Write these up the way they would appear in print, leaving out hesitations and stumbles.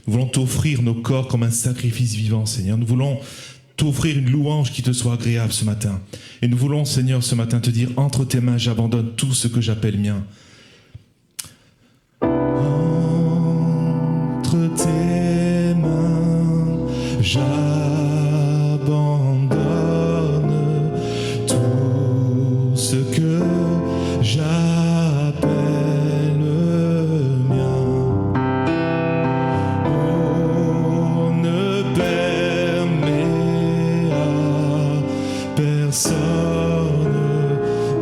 Nous voulons t'offrir nos corps comme un sacrifice vivant, Seigneur. Nous voulons t'offrir une louange qui te soit agréable ce matin. Et nous voulons, Seigneur, ce matin te dire, entre tes mains, j'abandonne tout ce que j'appelle mien. Entre tes mains, j'abandonne tout ce que j'appelle mien. Oh, ne permets à personne,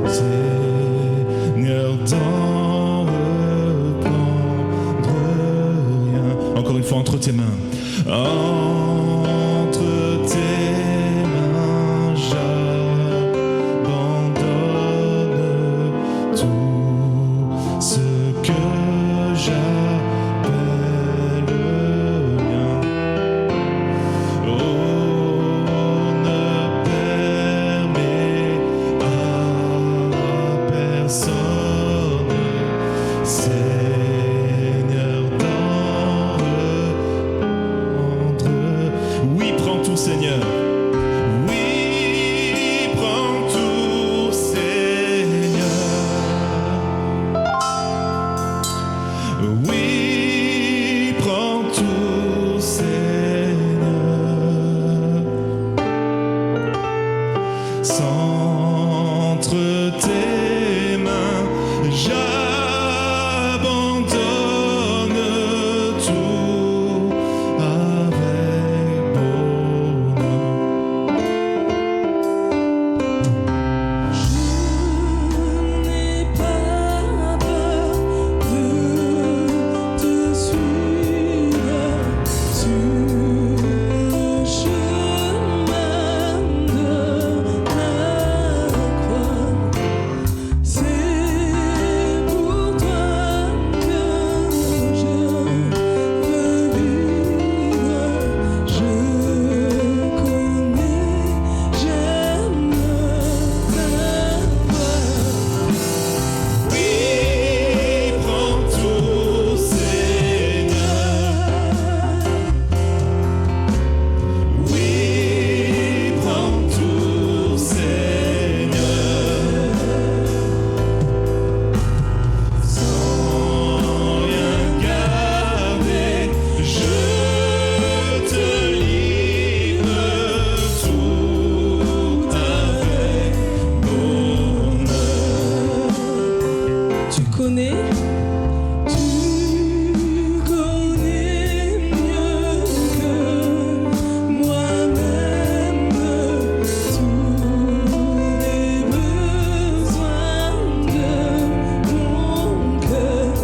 Seigneur, d'en reprendre rien. Encore une fois, entre tes mains. Entre tes mains, j'abandonne tout ce que j'appelle mien. Oh, ne permets à personne, Seigneur, d'en reprendre. Oui, prends tout, Seigneur. Oui, prends tout, Seigneur. Oui, prends tout, Seigneur. Entre tes mains, j'abandonne tout avec bonheur. Je n'ai pas peur de te suivre sur le chemin de la croix. C'est pour toi que je veux vivre. Je connais, j'aime ta voix. Oui, prends tout, Seigneur. Oui, prends tout, Seigneur. Sans rien garder, je te livre tout avec bonheur. Tu connais mieux que moi-même tous les besoins de mon cœur.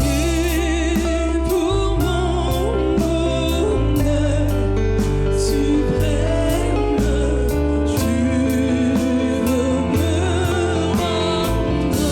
Et pour mon bonheur suprême, tu veux me rendre.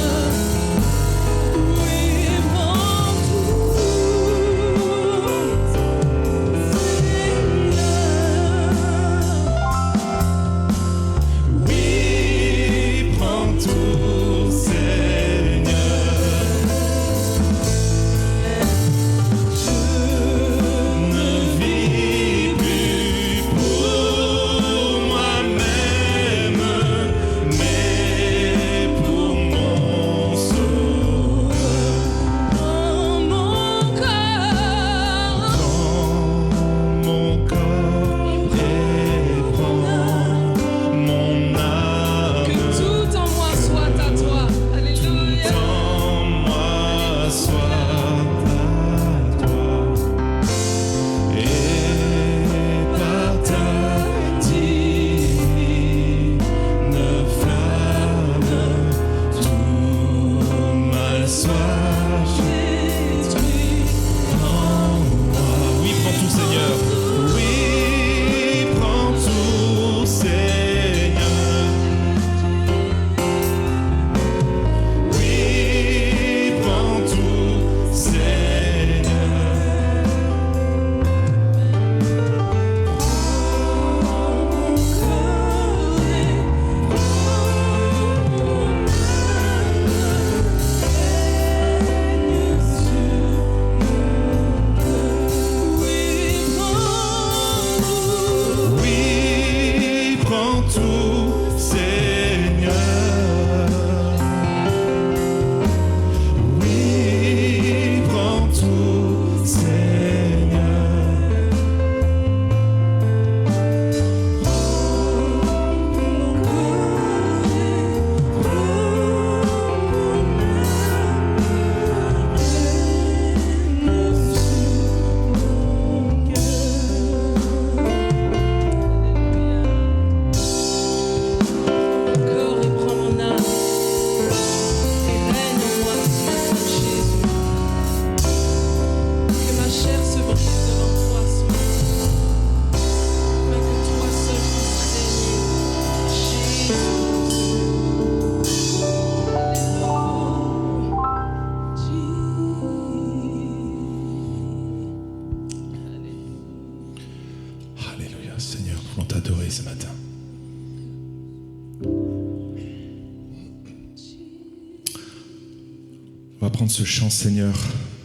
va prendre ce chant, Seigneur.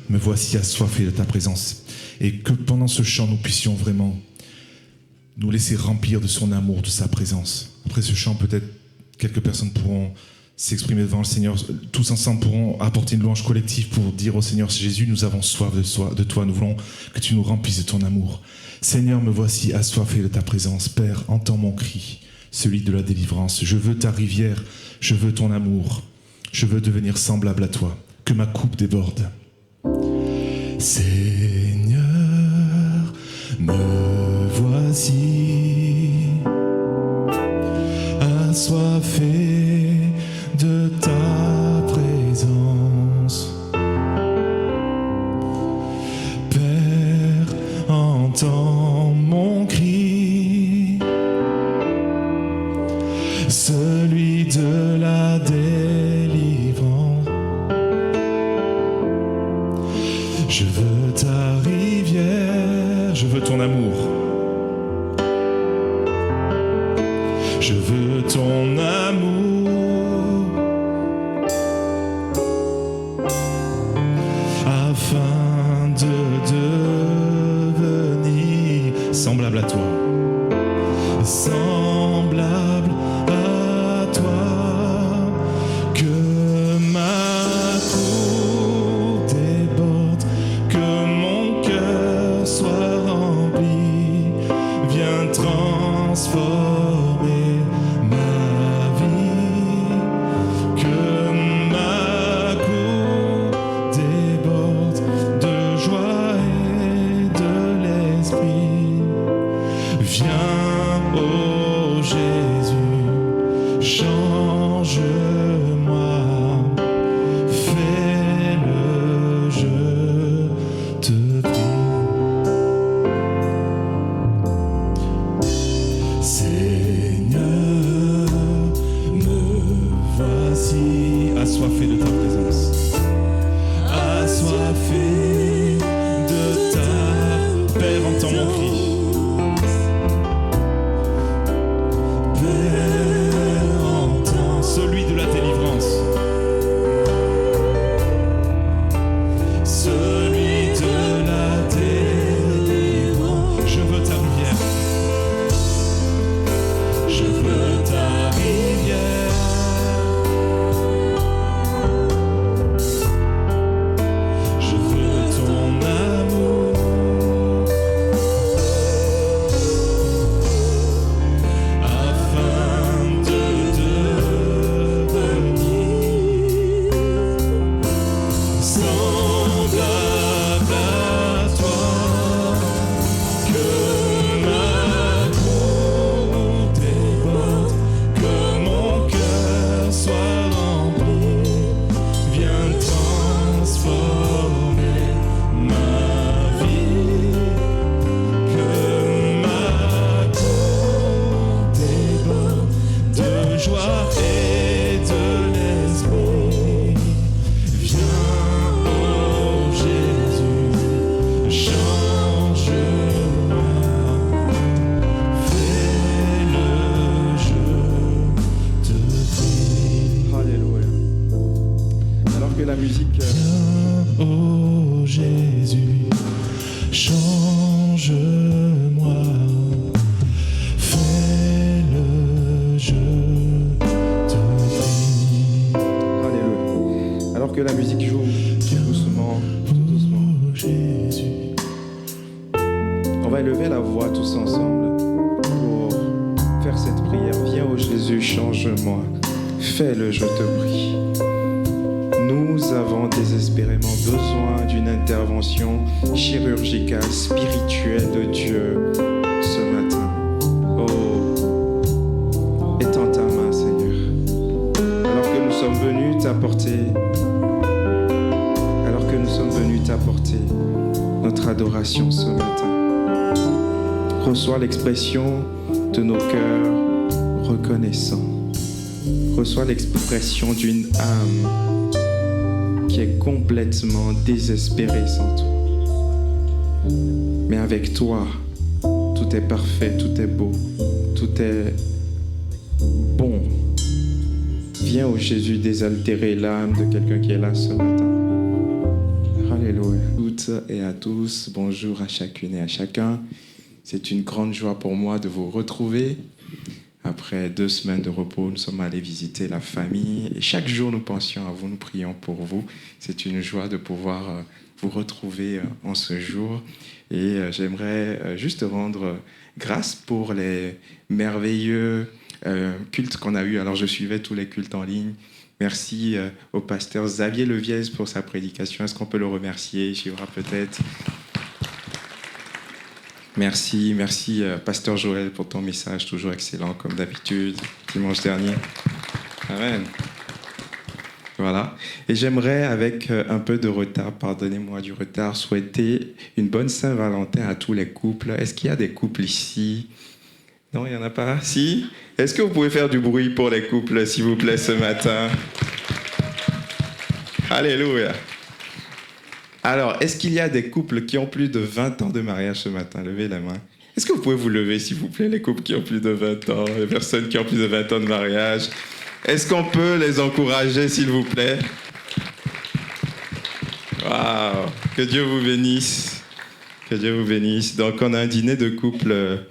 Me voici assoiffé de ta présence. Et que pendant ce chant, nous puissions vraiment nous laisser remplir de son amour, de sa présence. Après ce chant, peut-être quelques personnes pourront s'exprimer devant le Seigneur. Tous ensemble pourront apporter une louange collective pour dire au Seigneur, Jésus, nous avons soif de toi. Nous voulons que tu nous remplisses de ton amour. Seigneur, me voici assoiffé de ta présence. Père, entends mon cri, celui de la délivrance. Je veux ta rivière, je veux ton amour. Je veux devenir semblable à toi. Que ma coupe déborde. Seigneur, me voici assoiffé de ta présence. Père, entends mon cri, celui de la délivrance. Je veux ta rivière, je veux ton amour. Je veux ton amour, afin de devenir semblable à toi. Semblable à toi, que ma coupe déborde, que mon cœur soit rempli, viens transformer ma vie, que ma coupe déborde de joie et de l'esprit. Viens, ô Jésus, change-moi, fais-le, je te prie. Seigneur, me voici assoiffé de ta présence, assoiffé de ta. Père, entends mon cri. Père, entends celui de la délivrance, celui de la délivrance. Je veux ta rivière, je veux ta rivière, je veux ton amour, afin de devenir semblable à toi, que ma coupe déborde, que mon cœur soit rempli, viens transformer ma vie, que ma coupe déborde de joie et de l'esprit. Viens, ô Jésus, change-moi, fais-le, je te prie. Alléluia. Alors que la musique Viens, ô Jésus, change-moi, fais-le, je te prie. Alléluia. Alors que la musique joue tout doucement, Ô Jésus, on va élever la voix tous ensemble pour faire cette prière. Viens ô Jésus, change-moi, fais-le, je te prie. Nous avons désespérément besoin d'une intervention chirurgicale, spirituelle de Dieu ce matin. Oh, étends ta main, Seigneur. Alors que nous sommes venus t'apporter notre adoration ce matin. Reçois l'expression de nos cœurs reconnaissants. Reçois l'expression d'une âme qui est complètement désespérée sans toi. Mais avec toi, tout est parfait, tout est beau, tout est bon. Viens, ô Jésus, désaltérer l'âme de quelqu'un qui est là ce matin. toutes et à tous. Bonjour à chacune et à chacun. C'est une grande joie pour moi de vous retrouver. Après 2 semaines de repos, nous sommes allés visiter la famille. Et chaque jour, nous pensions à vous, nous prions pour vous. C'est une joie de pouvoir vous retrouver en ce jour. Et j'aimerais juste rendre grâce pour les merveilleux cultes qu'on a eus. Alors, je suivais tous les cultes en ligne. Merci au pasteur Xavier Leviez pour sa prédication. Est-ce qu'on peut le remercier? Chivra peut-être. Merci pasteur Joël pour ton message, toujours excellent comme d'habitude, dimanche dernier. Amen. Voilà. Et j'aimerais, avec un peu de retard, pardonnez-moi du retard, souhaiter une bonne Saint-Valentin à tous les couples. Est-ce qu'il y a des couples ici? Non, il n'y en a pas? Si? Est-ce que vous pouvez faire du bruit pour les couples, s'il vous plaît, ce matin? Alléluia. Alors, est-ce qu'il y a des couples qui ont plus de 20 ans de mariage ce matin? Levez la main. Est-ce que vous pouvez vous lever, s'il vous plaît, les couples qui ont plus de 20 ans, les personnes qui ont plus de 20 ans de mariage? Est-ce qu'on peut les encourager, s'il vous plaît? Waouh! Que Dieu vous bénisse. Que Dieu vous bénisse. Donc, on a un dîner de couple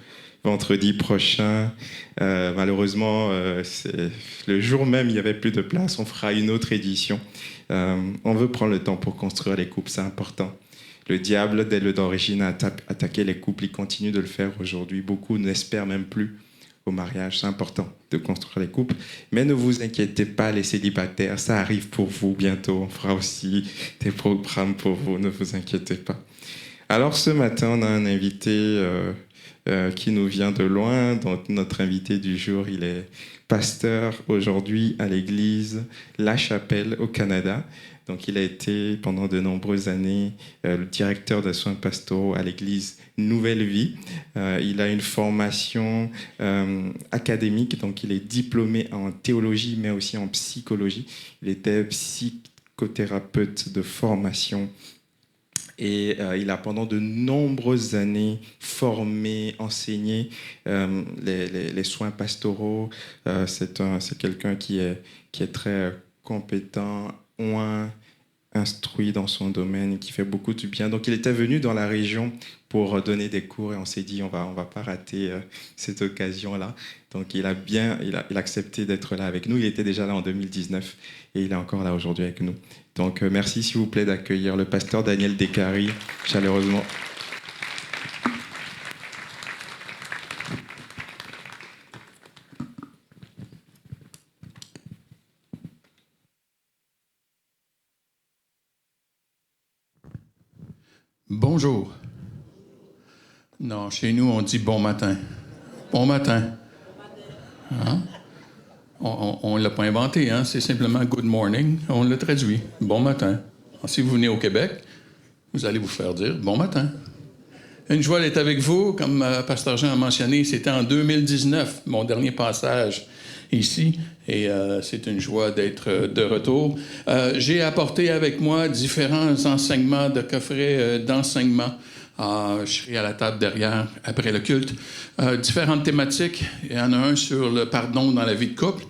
vendredi prochain. Malheureusement, le jour même, il n'y avait plus de place. On fera une autre édition. On veut prendre le temps pour construire les couples, c'est important. Le diable, dès l'origine, a attaqué les couples. Il continue de le faire aujourd'hui. Beaucoup n'espèrent même plus au mariage. C'est important de construire les couples. Mais ne vous inquiétez pas, les célibataires, ça arrive pour vous bientôt. On fera aussi des programmes pour vous, ne vous inquiétez pas. Alors ce matin, on a un invité qui nous vient de loin. Donc, notre invité du jour, il est pasteur aujourd'hui à l'église La Chapelle au Canada. Donc, il a été pendant de nombreuses années le directeur de soins pastoraux à l'église Nouvelle Vie. Il a une formation académique, donc il est diplômé en théologie, mais aussi en psychologie. Il était psychothérapeute de formation. Et il a pendant de nombreuses années formé, enseigné les soins pastoraux. C'est quelqu'un qui est très compétent, instruit dans son domaine, qui fait beaucoup du bien. Donc il était venu dans la région pour donner des cours et on s'est dit on va pas rater cette occasion-là. Donc il a accepté d'être là avec nous. Il était déjà là en 2019 et il est encore là aujourd'hui avec nous. Donc merci s'il vous plaît d'accueillir le pasteur Daniel Descaries chaleureusement. Bonjour. Non, chez nous, on dit bon matin. Bon matin. Hein? On ne l'a pas inventé, hein? C'est simplement good morning. On le traduit. Bon matin. Alors, si vous venez au Québec, vous allez vous faire dire bon matin. Une joie d'être avec vous. Comme Pasteur Jean a mentionné, c'était en 2019, mon dernier passage ici. Et c'est une joie d'être de retour. J'ai apporté avec moi différents enseignements de coffrets d'enseignement. Je serai à la table derrière après le culte. Différentes thématiques. Il y en a un sur le pardon dans la vie de couple.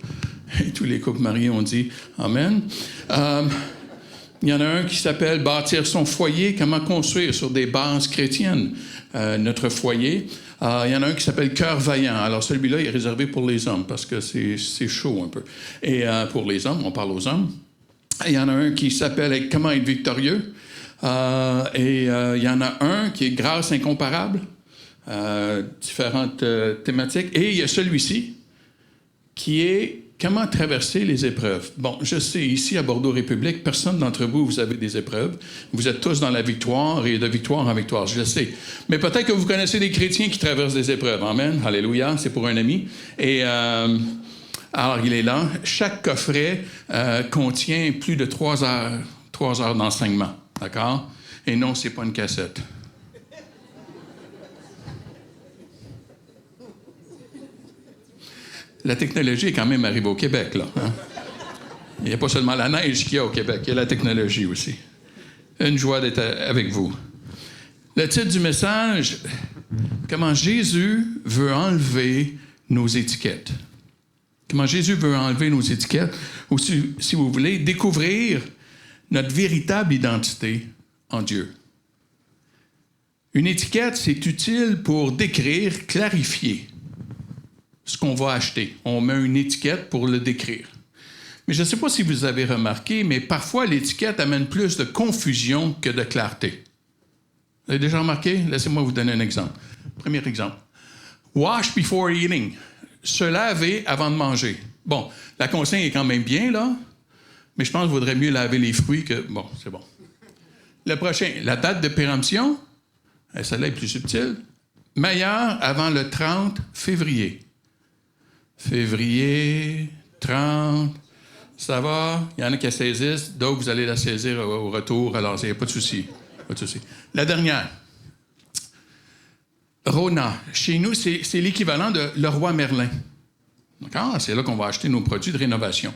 Et tous les couples mariés ont dit Amen. Il y en a un qui s'appelle Bâtir son foyer, comment construire sur des bases chrétiennes notre foyer. Il y en a un qui s'appelle Cœur vaillant. Alors celui-là est réservé pour les hommes parce que c'est chaud un peu. Et pour les hommes, on parle aux hommes. Il y en a un qui s'appelle Comment être victorieux. Et il y en a un qui est Grâce incomparable. Différentes thématiques. Et il y a celui-ci qui est Comment traverser les épreuves? Bon, je sais, ici à Bordeaux-République, personne d'entre vous, vous avez des épreuves. Vous êtes tous dans la victoire et de victoire en victoire, je le sais. Mais peut-être que vous connaissez des chrétiens qui traversent des épreuves. Amen. Alléluia, c'est pour un ami. Et alors, il est là. Chaque coffret contient plus de 3 heures d'enseignement. D'accord? Et non, c'est pas une cassette. La technologie est quand même arrivée au Québec, là. Hein? Il n'y a pas seulement la neige qu'il y a au Québec, il y a la technologie aussi. Une joie d'être avec vous. Le titre du message, comment Jésus veut enlever nos étiquettes. Comment Jésus veut enlever nos étiquettes, ou si vous voulez, découvrir notre véritable identité en Dieu. Une étiquette, c'est utile pour décrire, clarifier ce qu'on va acheter. On met une étiquette pour le décrire. Mais je ne sais pas si vous avez remarqué, mais parfois l'étiquette amène plus de confusion que de clarté. Vous avez déjà remarqué? Laissez-moi vous donner un exemple. Premier exemple. Wash before eating. Se laver avant de manger. Bon, la consigne est quand même bien, là, mais je pense qu'il vaudrait mieux laver les fruits que... Bon, c'est bon. Le prochain, la date de péremption, celle-là est plus subtile. Meilleure avant le 30 février. Février, 30, ça va. Il y en a qui la saisissent, d'autres, vous allez la saisir au retour, alors il n'y a pas de souci. Pas de souci. La dernière. Rona. Chez nous, c'est l'équivalent de Leroy Merlin. D'accord? C'est là qu'on va acheter nos produits de rénovation.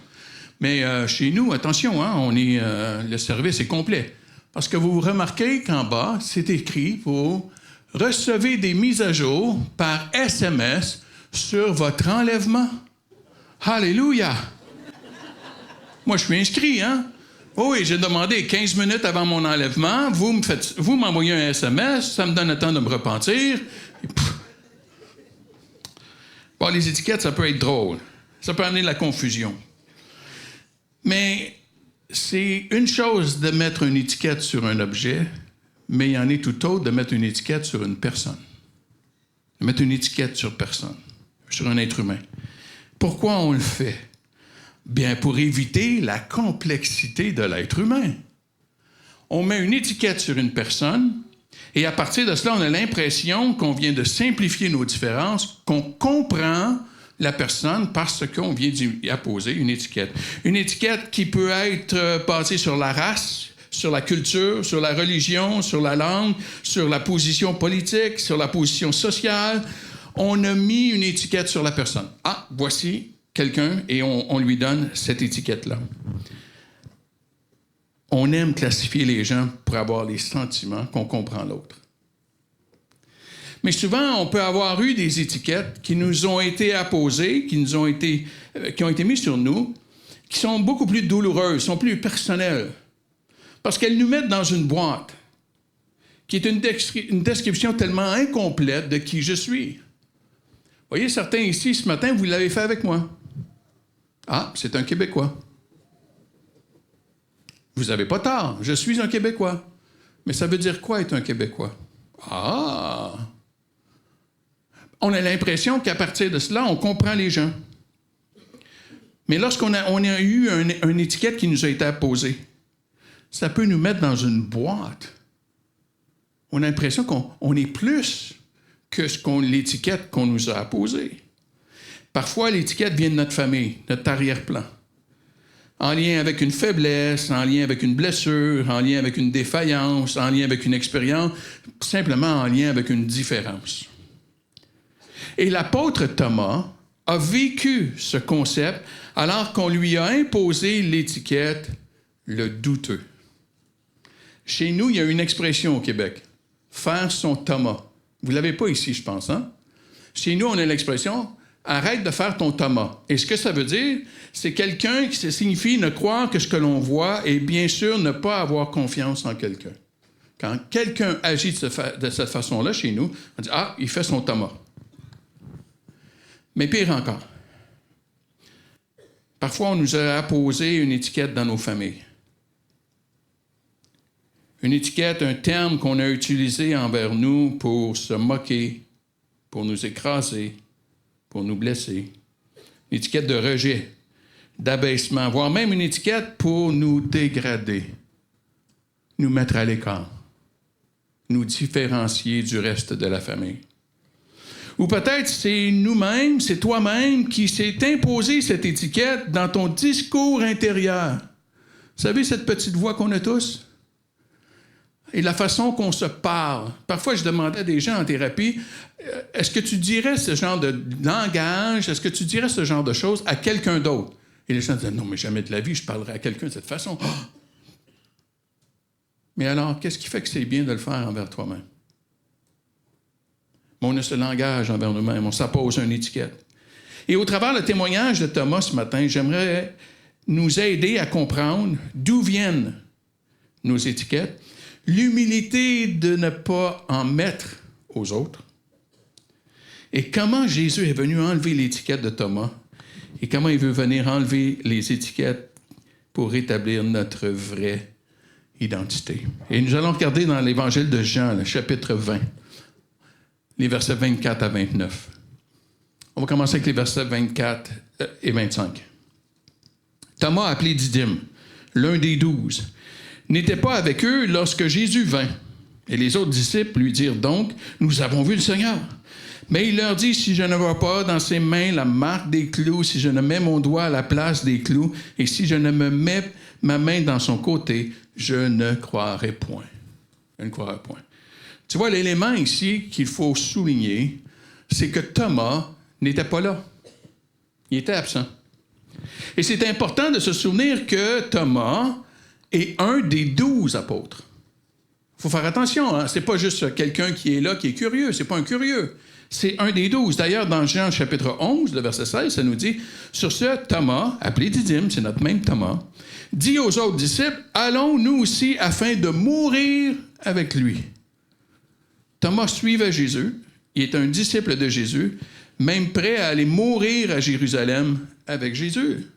Mais chez nous, attention, hein, le service est complet. Parce que vous remarquez qu'en bas, c'est écrit pour recevez des mises à jour par SMS sur votre enlèvement. Alléluia! Moi, je suis inscrit, hein? Oh oui, j'ai demandé 15 minutes avant mon enlèvement. Vous m'envoyez un SMS, ça me donne le temps de me repentir. Bon, les étiquettes, ça peut être drôle. Ça peut amener de la confusion. Mais c'est une chose de mettre une étiquette sur un objet, mais il y en est tout autre de mettre une étiquette sur une personne. De mettre une étiquette sur personne, sur un être humain. Pourquoi on le fait? Bien, pour éviter la complexité de l'être humain. On met une étiquette sur une personne, et à partir de cela, on a l'impression qu'on vient de simplifier nos différences, qu'on comprend la personne parce qu'on vient d'y apposer une étiquette. Une étiquette qui peut être basée sur la race, sur la culture, sur la religion, sur la langue, sur la position politique, sur la position sociale. On a mis une étiquette sur la personne. Ah, voici quelqu'un et on lui donne cette étiquette-là. On aime classifier les gens pour avoir les sentiments qu'on comprend l'autre. Mais souvent, on peut avoir eu des étiquettes qui nous ont été apposées, qui ont été mises sur nous, qui sont beaucoup plus douloureuses, sont plus personnelles, parce qu'elles nous mettent dans une boîte qui est une description tellement incomplète de qui je suis. Vous voyez, certains ici, ce matin, vous l'avez fait avec moi. Ah, c'est un Québécois. Vous n'avez pas tort, je suis un Québécois. Mais ça veut dire quoi être un Québécois? Ah! On a l'impression qu'à partir de cela, on comprend les gens. Mais lorsqu'on a eu une étiquette qui nous a été apposée, ça peut nous mettre dans une boîte. On a l'impression qu'on est plus que l'étiquette qu'on nous a apposée. Parfois, l'étiquette vient de notre famille, notre arrière-plan. En lien avec une faiblesse, en lien avec une blessure, en lien avec une défaillance, en lien avec une expérience, simplement en lien avec une différence. Et l'apôtre Thomas a vécu ce concept alors qu'on lui a imposé l'étiquette « le douteux ». Chez nous, il y a une expression au Québec, « faire son Thomas ». Vous ne l'avez pas ici, je pense, hein? Chez nous, on a l'expression « arrête de faire ton Thomas ». Et ce que ça veut dire, c'est quelqu'un qui signifie ne croire que ce que l'on voit et bien sûr ne pas avoir confiance en quelqu'un. Quand quelqu'un agit de cette façon-là chez nous, on dit « ah, il fait son Thomas ». Mais pire encore, parfois on nous a apposé une étiquette dans nos familles. Une étiquette, un terme qu'on a utilisé envers nous pour se moquer, pour nous écraser, pour nous blesser. Une étiquette de rejet, d'abaissement, voire même une étiquette pour nous dégrader, nous mettre à l'écart, nous différencier du reste de la famille. Ou peut-être c'est nous-mêmes, c'est toi-même qui s'est imposé cette étiquette dans ton discours intérieur. Vous savez, cette petite voix qu'on a tous? Et la façon qu'on se parle. Parfois, je demandais à des gens en thérapie, est-ce que tu dirais ce genre de langage, est-ce que tu dirais ce genre de choses à quelqu'un d'autre? Et les gens disaient, non, mais jamais de la vie, je parlerai à quelqu'un de cette façon. Oh! Mais alors, qu'est-ce qui fait que c'est bien de le faire envers toi-même? On a ce langage envers nous-mêmes, on s'impose une étiquette. Et au travers le témoignage de Thomas ce matin, j'aimerais nous aider à comprendre d'où viennent nos étiquettes, l'humilité de ne pas en mettre aux autres, et comment Jésus est venu enlever l'étiquette de Thomas, et comment il veut venir enlever les étiquettes pour rétablir notre vraie identité. Et nous allons regarder dans l'Évangile de Jean, le chapitre 20, les versets 24 à 29. On va commencer avec les versets 24 et 25. Thomas, appelé Didyme, l'un des 12, n'était pas avec eux lorsque Jésus vint. Et les autres disciples lui dirent donc, « Nous avons vu le Seigneur. » Mais il leur dit, « Si je ne vois pas dans ses mains la marque des clous, si je ne mets mon doigt à la place des clous, et si je ne me mets ma main dans son côté, je ne croirai point. » Je ne croirai point. Tu vois, l'élément ici qu'il faut souligner, c'est que Thomas n'était pas là. Il était absent. Et c'est important de se souvenir que Thomas est un des 12 apôtres. Il faut faire attention, hein? Ce n'est pas juste quelqu'un qui est là, qui est curieux. Ce n'est pas un curieux. C'est un des 12. D'ailleurs, dans Jean chapitre 11, le verset 16, ça nous dit, « Sur ce, Thomas, appelé Didyme, c'est notre même Thomas, dit aux autres disciples, « Allons nous aussi afin de mourir avec lui. » Thomas suivait Jésus. Il est un disciple de Jésus, même prêt à aller mourir à Jérusalem avec Jésus.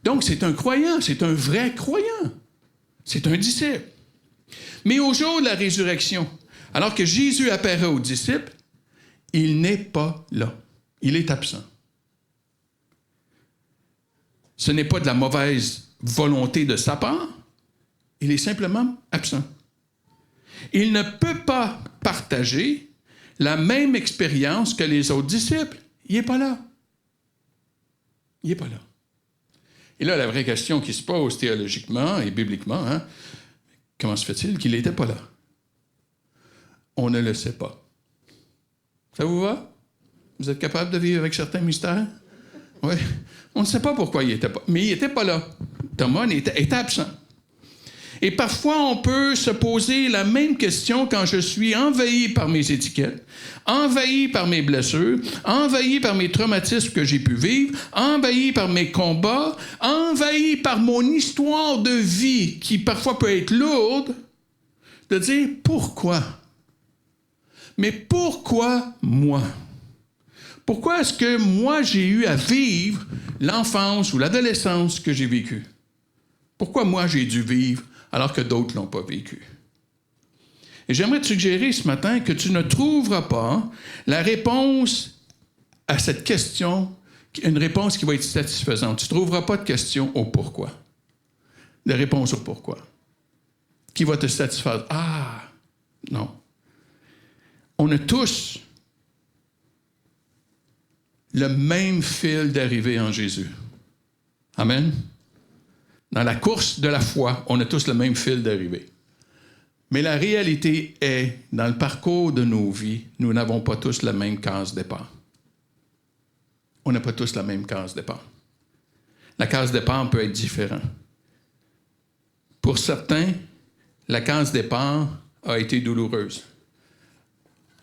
Donc, c'est un croyant, c'est un vrai croyant. C'est un disciple. Mais au jour de la résurrection, alors que Jésus apparaît aux disciples, il n'est pas là. Il est absent. Ce n'est pas de la mauvaise volonté de sa part. Il est simplement absent. Il ne peut pas partager la même expérience que les autres disciples. Il n'est pas là. Il n'est pas là. Et là, la vraie question qui se pose théologiquement et bibliquement, hein, comment se fait-il qu'il n'était pas là? On ne le sait pas. Ça vous va? Vous êtes capable de vivre avec certains mystères? Oui. On ne sait pas pourquoi il n'était pas. Mais il n'était pas là. Thomas était absent. Et parfois, on peut se poser la même question quand je suis envahi par mes étiquettes, envahi par mes blessures, envahi par mes traumatismes que j'ai pu vivre, envahi par mes combats, envahi par mon histoire de vie qui parfois peut être lourde, de dire pourquoi? Mais pourquoi moi? Pourquoi est-ce que moi j'ai eu à vivre l'enfance ou l'adolescence que j'ai vécue? Pourquoi moi j'ai dû vivre alors que d'autres ne l'ont pas vécu? Et j'aimerais te suggérer ce matin que tu ne trouveras pas la réponse à cette question, une réponse qui va être satisfaisante. Tu ne trouveras pas de question au pourquoi, de réponse au pourquoi, qui va te satisfaire. Ah, non. On a tous le même fil d'arrivée en Jésus. Amen. Dans la course de la foi, on a tous le même fil d'arrivée. Mais la réalité est, dans le parcours de nos vies, nous n'avons pas tous la même case départ. On n'a pas tous la même case départ. La case départ peut être différente. Pour certains, la case départ a été douloureuse.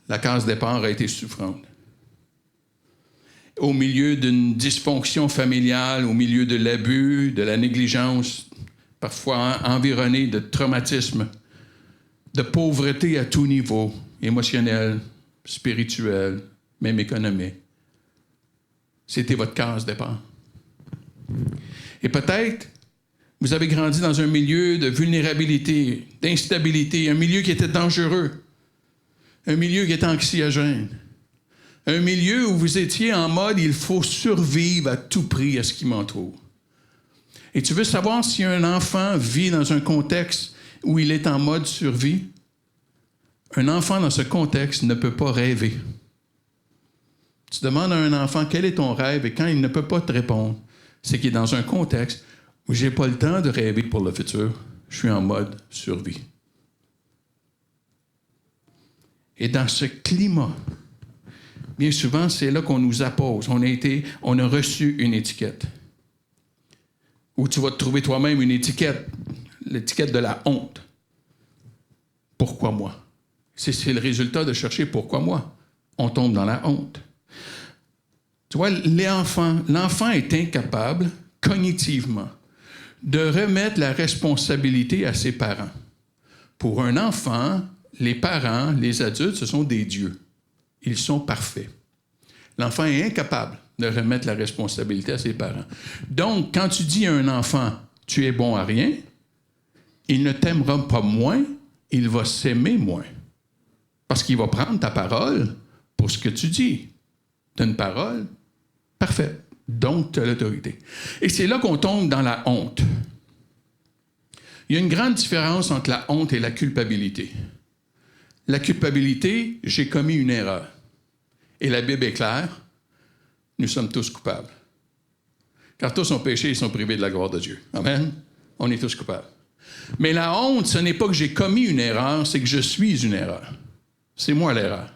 La case départ a été souffrante. Au milieu d'une dysfonction familiale, au milieu de l'abus, de la négligence, parfois environné de traumatisme, de pauvreté à tout niveau, émotionnel, spirituel, même économique. C'était votre case départ. Et peut-être, vous avez grandi dans un milieu de vulnérabilité, d'instabilité, un milieu qui était dangereux, un milieu qui était anxiogène. Un milieu où vous étiez en mode « il faut survivre à tout prix à ce qui m'entoure ». Et tu veux savoir si un enfant vit dans un contexte où il est en mode survie? Un enfant dans ce contexte ne peut pas rêver. Tu demandes à un enfant quel est ton rêve et quand il ne peut pas te répondre, c'est qu'il est dans un contexte où je n'ai pas le temps de rêver pour le futur. Je suis en mode survie. Et dans ce climat, bien souvent, c'est là qu'on nous appose. On a reçu une étiquette. Ou tu vas te trouver toi-même une étiquette, l'étiquette de la honte. Pourquoi moi? C'est le résultat de chercher pourquoi moi. On tombe dans la honte. Tu vois, l'enfant est incapable, cognitivement, de remettre la responsabilité à ses parents. Pour un enfant, les parents, les adultes, ce sont des dieux. Ils sont parfaits. L'enfant est incapable de remettre la responsabilité à ses parents. Donc, quand tu dis à un enfant, tu es bon à rien, il ne t'aimera pas moins, il va s'aimer moins. Parce qu'il va prendre ta parole pour ce que tu dis. Tu as une parole parfaite. Donc, tu as l'autorité. Et c'est là qu'on tombe dans la honte. Il y a une grande différence entre la honte et la culpabilité. La culpabilité, j'ai commis une erreur. Et la Bible est claire, nous sommes tous coupables. Car tous ont péché et sont privés de la gloire de Dieu. Amen? On est tous coupables. Mais la honte, ce n'est pas que j'ai commis une erreur, c'est que je suis une erreur. C'est moi l'erreur.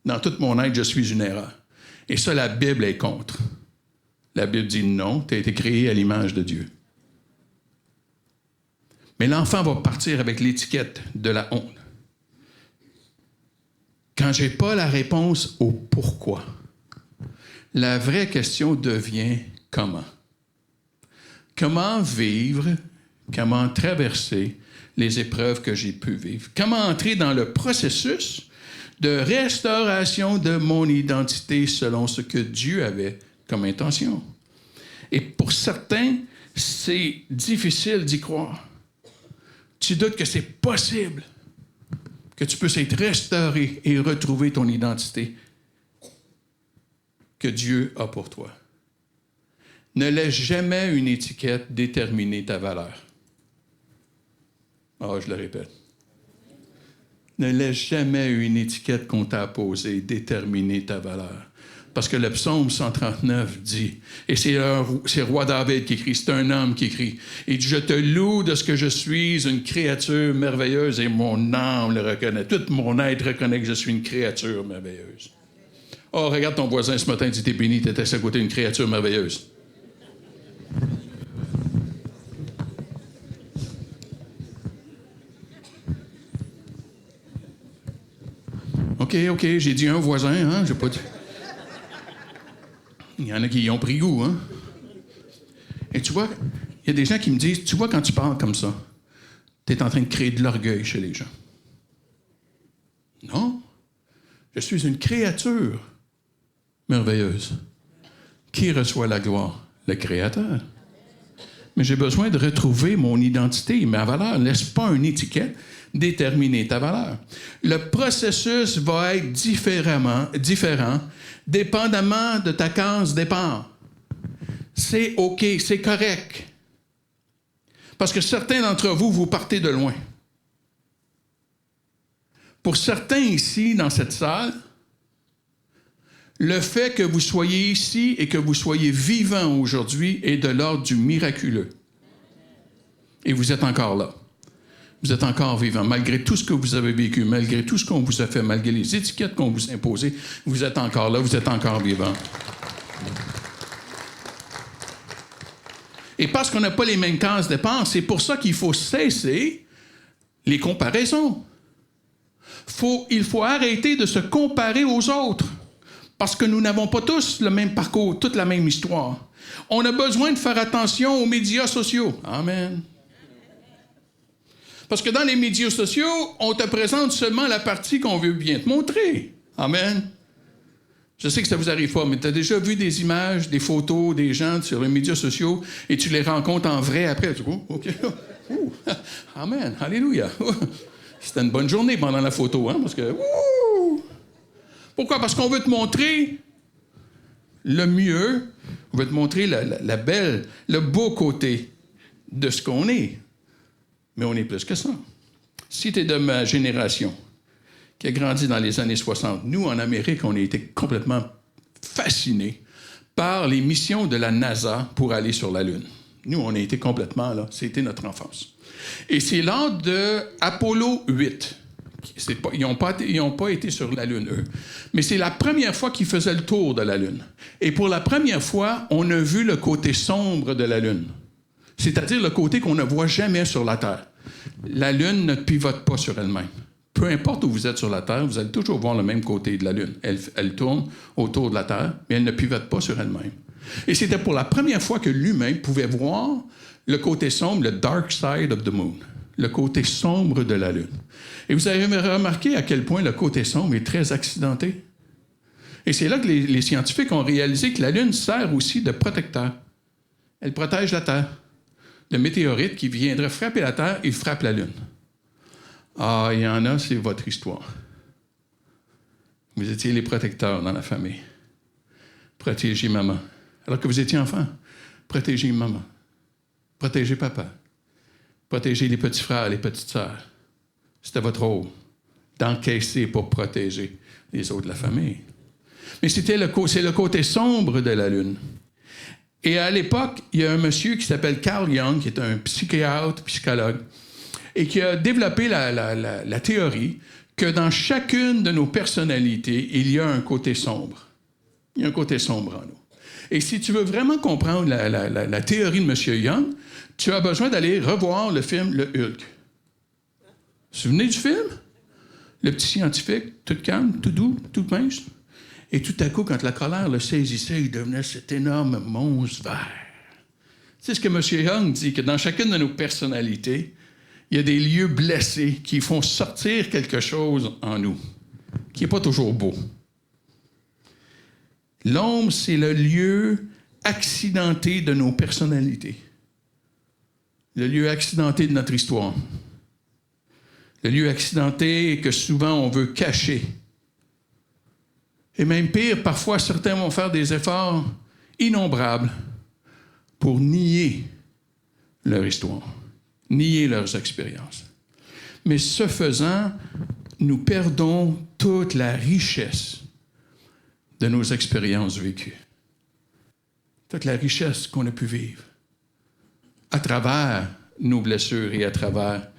Dans toute mon être, je suis une erreur. Et ça, la Bible est contre. La Bible dit non, tu as été créé à l'image de Dieu. Mais l'enfant va partir avec l'étiquette de la honte. Quand je n'ai pas la réponse au pourquoi, la vraie question devient comment. Comment vivre, comment traverser les épreuves que j'ai pu vivre? Comment entrer dans le processus de restauration de mon identité selon ce que Dieu avait comme intention? Et pour certains, c'est difficile d'y croire. Tu doutes que c'est possible que tu puisses être restauré et retrouver ton identité que Dieu a pour toi. Ne laisse jamais une étiquette déterminer ta valeur. Ah, je le répète. Ne laisse jamais une étiquette qu'on t'a posée déterminer ta valeur. Parce que le psaume 139 dit, et c'est roi David qui écrit, c'est un homme qui écrit, il dit, je te loue de ce que je suis une créature merveilleuse et mon âme le reconnaît. Tout mon être reconnaît que je suis une créature merveilleuse. Oh, regarde ton voisin ce matin, dit, t'es béni, t'étais à côté d'une créature merveilleuse. OK, j'ai dit un voisin, hein, j'ai pas dit... Il y en a qui y ont pris goût, hein? Et tu vois, il y a des gens qui me disent, tu vois, quand tu parles comme ça, tu es en train de créer de l'orgueil chez les gens. Non. Je suis une créature merveilleuse. Qui reçoit la gloire? Le Créateur. Mais j'ai besoin de retrouver mon identité, ma valeur. Laisse pas une étiquette déterminer ta valeur. Le processus va être différent, dépendamment de ta case départ. C'est OK, c'est correct. Parce que certains d'entre vous, vous partez de loin. Pour certains ici, dans cette salle, le fait que vous soyez ici et que vous soyez vivant aujourd'hui est de l'ordre du miraculeux. Et vous êtes encore là. Vous êtes encore vivant, malgré tout ce que vous avez vécu, malgré tout ce qu'on vous a fait, malgré les étiquettes qu'on vous a imposées, vous êtes encore là, vous êtes encore vivant. Et parce qu'on n'a pas les mêmes cases de dépenses, c'est pour ça qu'il faut cesser les comparaisons. Il faut arrêter de se comparer aux autres, parce que nous n'avons pas tous le même parcours, toute la même histoire. On a besoin de faire attention aux médias sociaux. Amen. Parce que dans les médias sociaux, on te présente seulement la partie qu'on veut bien te montrer. Amen. Je sais que ça ne vous arrive pas, mais tu as déjà vu des images, des photos des gens sur les médias sociaux et tu les rencontres en vrai après. Tu dis, oh, OK. Amen. Alléluia. C'était une bonne journée pendant la photo, hein? Parce que... Pourquoi? Parce qu'on veut te montrer le mieux, on veut te montrer la belle, le beau côté de ce qu'on est. Mais on est plus que ça. Si tu es de ma génération, qui a grandi dans les années 60, nous, en Amérique, on a été complètement fascinés par les missions de la NASA pour aller sur la Lune. Nous, on a été complètement là. C'était notre enfance. Et c'est lors de Apollo 8. Ils n'ont pas été sur la Lune, eux. Mais c'est la première fois qu'ils faisaient le tour de la Lune. Et pour la première fois, on a vu le côté sombre de la Lune. C'est-à-dire le côté qu'on ne voit jamais sur la Terre. La Lune ne pivote pas sur elle-même. Peu importe où vous êtes sur la Terre, vous allez toujours voir le même côté de la Lune. Elle tourne autour de la Terre, mais elle ne pivote pas sur elle-même. Et c'était pour la première fois que l'humain pouvait voir le côté sombre, le dark side of the moon. le côté sombre de la Lune. Et vous avez remarqué à quel point le côté sombre est très accidenté. Et c'est là que les scientifiques ont réalisé que la Lune sert aussi de protecteur. Elle protège la Terre. Le météorite qui viendrait frapper la Terre, il frappe la Lune. Ah, il y en a, c'est votre histoire. Vous étiez les protecteurs dans la famille. Protégez maman. Alors que vous étiez enfant, protégez maman. Protégez papa. Protégez les petits frères, les petites sœurs. C'était votre rôle d'encaisser pour protéger les autres de la famille. Mais c'est le côté sombre de la Lune. Et à l'époque, il y a un monsieur qui s'appelle Carl Jung, qui est un psychiatre, psychologue, et qui a développé la théorie que dans chacune de nos personnalités, il y a un côté sombre. Il y a un côté sombre en nous. Et si tu veux vraiment comprendre la théorie de M. Jung, tu as besoin d'aller revoir le film Le Hulk. Vous vous souvenez du film? Le petit scientifique, tout calme, tout doux, tout mince. Et tout à coup, quand la colère le saisissait, il devenait cet énorme monstre vert. C'est ce que M. Jung dit, que dans chacune de nos personnalités, il y a des lieux blessés qui font sortir quelque chose en nous, qui n'est pas toujours beau. L'ombre, c'est le lieu accidenté de nos personnalités. Le lieu accidenté de notre histoire. Le lieu accidenté que souvent on veut cacher. Et même pire, parfois certains vont faire des efforts innombrables pour nier leur histoire, nier leurs expériences. Mais ce faisant, nous perdons toute la richesse de nos expériences vécues. Toute la richesse qu'on a pu vivre à travers nos blessures et à travers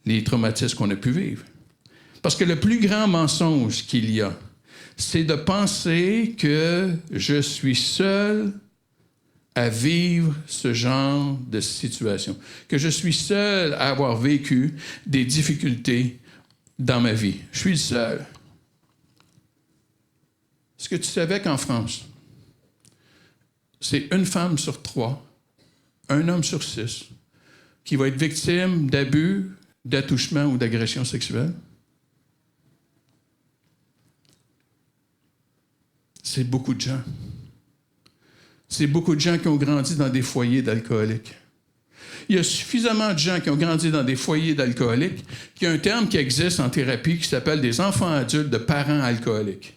les traumatismes qu'on a pu vivre. Parce que le plus grand mensonge qu'il y a, c'est de penser que je suis seul à vivre ce genre de situation, que je suis seul à avoir vécu des difficultés dans ma vie. Je suis le seul. Est-ce que tu savais qu'en France, c'est une femme sur 3, un homme sur 6, qui va être victime d'abus, d'attouchement ou d'agression sexuelle? C'est beaucoup de gens. C'est beaucoup de gens qui ont grandi dans des foyers d'alcooliques. Il y a suffisamment de gens qui ont grandi dans des foyers d'alcooliques qu'il y a un terme qui existe en thérapie qui s'appelle des enfants adultes de parents alcooliques.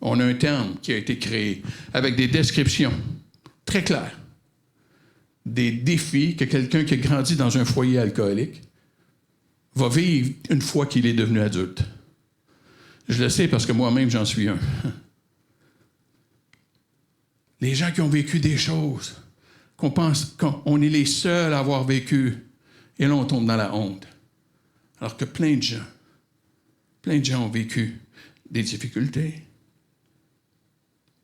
On a un terme qui a été créé avec des descriptions très claires des défis que quelqu'un qui a grandi dans un foyer alcoolique va vivre une fois qu'il est devenu adulte. Je le sais parce que moi-même, j'en suis un. Les gens qui ont vécu des choses qu'on pense qu'on est les seuls à avoir vécu, et là, on tombe dans la honte. Alors que plein de gens ont vécu des difficultés.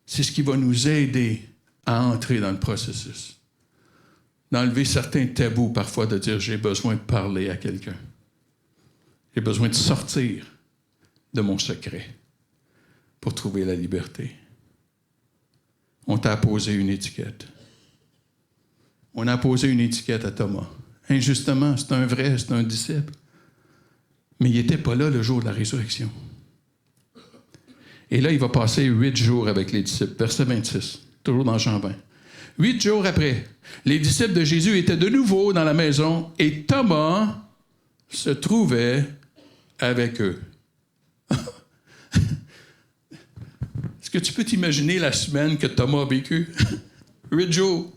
C'est ce qui va nous aider à entrer dans le processus. D'enlever certains tabous, parfois, de dire « j'ai besoin de parler à quelqu'un. J'ai besoin de sortir de mon secret pour trouver la liberté. » On t'a posé une étiquette. On a posé une étiquette à Thomas. Injustement, c'est un vrai, c'est un disciple. Mais il n'était pas là le jour de la résurrection. Et là, il va passer 8 jours avec les disciples. Verset 26, toujours dans Jean 20. 8 jours après, les disciples de Jésus étaient de nouveau dans la maison et Thomas se trouvait avec eux. Est-ce que tu peux t'imaginer la semaine que Thomas a vécue? 8 jours.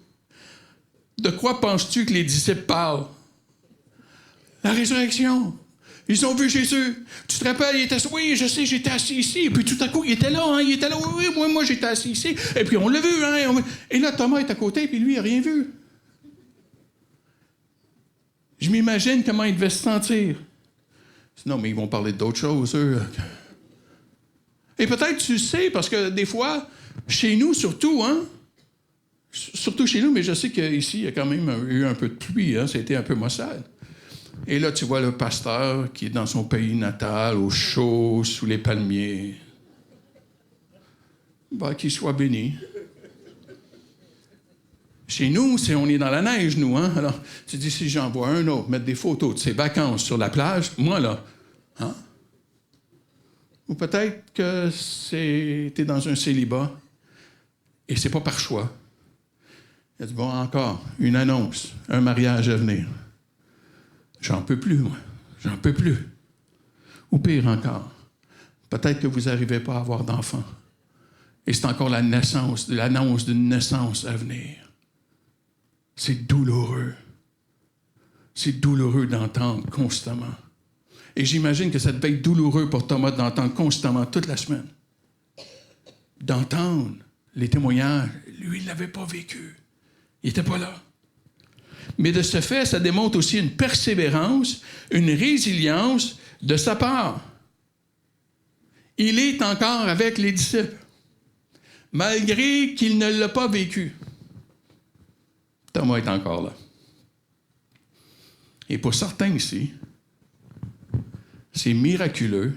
De quoi penses-tu que les disciples parlent? La résurrection. Ils ont vu Jésus. Tu te rappelles, il était... Oui, je sais, j'étais assis ici. Et puis tout à coup, il était là. Hein, il était là. Oui, moi j'étais assis ici. Et puis on l'a vu. Hein, et là, Thomas est à côté, puis lui, il n'a rien vu. Je m'imagine comment il devait se sentir. Non, mais ils vont parler d'autres choses, eux. Et peut-être tu sais, parce que des fois, chez nous surtout, hein, surtout chez nous, mais je sais qu'ici, il y a quand même eu un peu de pluie, hein, c'était un peu maussade. Et là, tu vois le pasteur qui est dans son pays natal, au chaud, sous les palmiers. Ben, qu'il soit béni. Chez nous, on est dans la neige, nous. Hein? Alors, tu dis, si j'en vois un autre mettre des photos de ses vacances sur la plage, moi, là, hein? Ou peut-être que t'es dans un célibat et c'est pas par choix. Il a dit, bon, encore, une annonce, un mariage à venir. J'en peux plus, moi. J'en peux plus. Ou pire encore, peut-être que vous n'arrivez pas à avoir d'enfant. Et c'est encore l'annonce d'une naissance à venir. C'est douloureux. C'est douloureux d'entendre constamment. Et j'imagine que ça devait être douloureux pour Thomas d'entendre constamment toute la semaine. D'entendre les témoignages. Lui, il ne l'avait pas vécu. Il n'était pas là. Mais de ce fait, ça démontre aussi une persévérance, une résilience de sa part. Il est encore avec les disciples, malgré qu'il ne l'a pas vécu. Thomas est encore là. Et pour certains ici, c'est miraculeux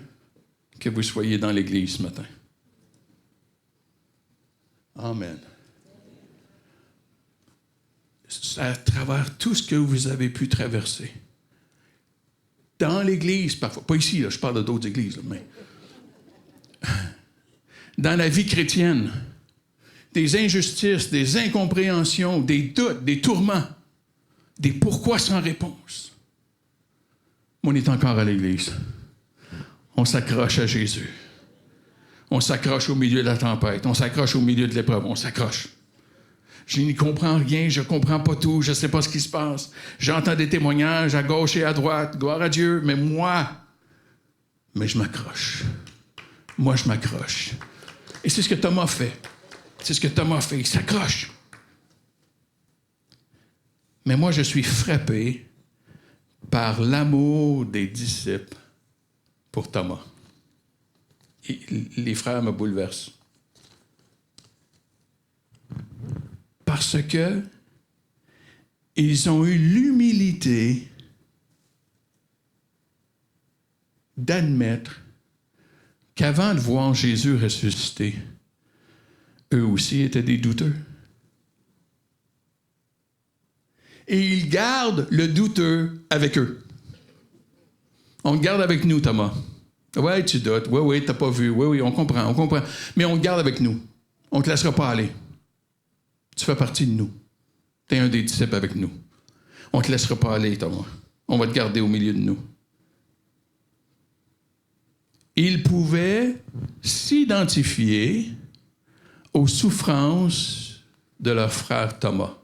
que vous soyez dans l'Église ce matin. Amen. À travers tout ce que vous avez pu traverser. Dans l'Église, parfois. Pas ici, là, je parle d'autres églises, là, mais dans la vie chrétienne, des injustices, des incompréhensions, des doutes, des tourments, des pourquoi sans réponse. Mais on est encore à l'Église. On s'accroche à Jésus. On s'accroche au milieu de la tempête. On s'accroche au milieu de l'épreuve. On s'accroche. Je n'y comprends rien, je ne comprends pas tout, je ne sais pas ce qui se passe. J'entends des témoignages à gauche et à droite, gloire à Dieu, mais je m'accroche. Moi, je m'accroche. Et c'est ce que Thomas fait. C'est ce que Thomas fait, il s'accroche. Mais moi, je suis frappé par l'amour des disciples pour Thomas. Et les frères me bouleversent. Parce que ils ont eu l'humilité d'admettre qu'avant de voir Jésus ressuscité, eux aussi étaient des douteux. Et ils gardent le douteux avec eux. On le garde avec nous, Thomas. Ouais, tu doutes. Oui, t'as pas vu. Oui, on comprend. Mais on le garde avec nous. On ne te laissera pas aller. Tu fais partie de nous. Tu es un des disciples avec nous. On ne te laissera pas aller, Thomas. On va te garder au milieu de nous. Ils pouvaient s'identifier aux souffrances de leur frère Thomas.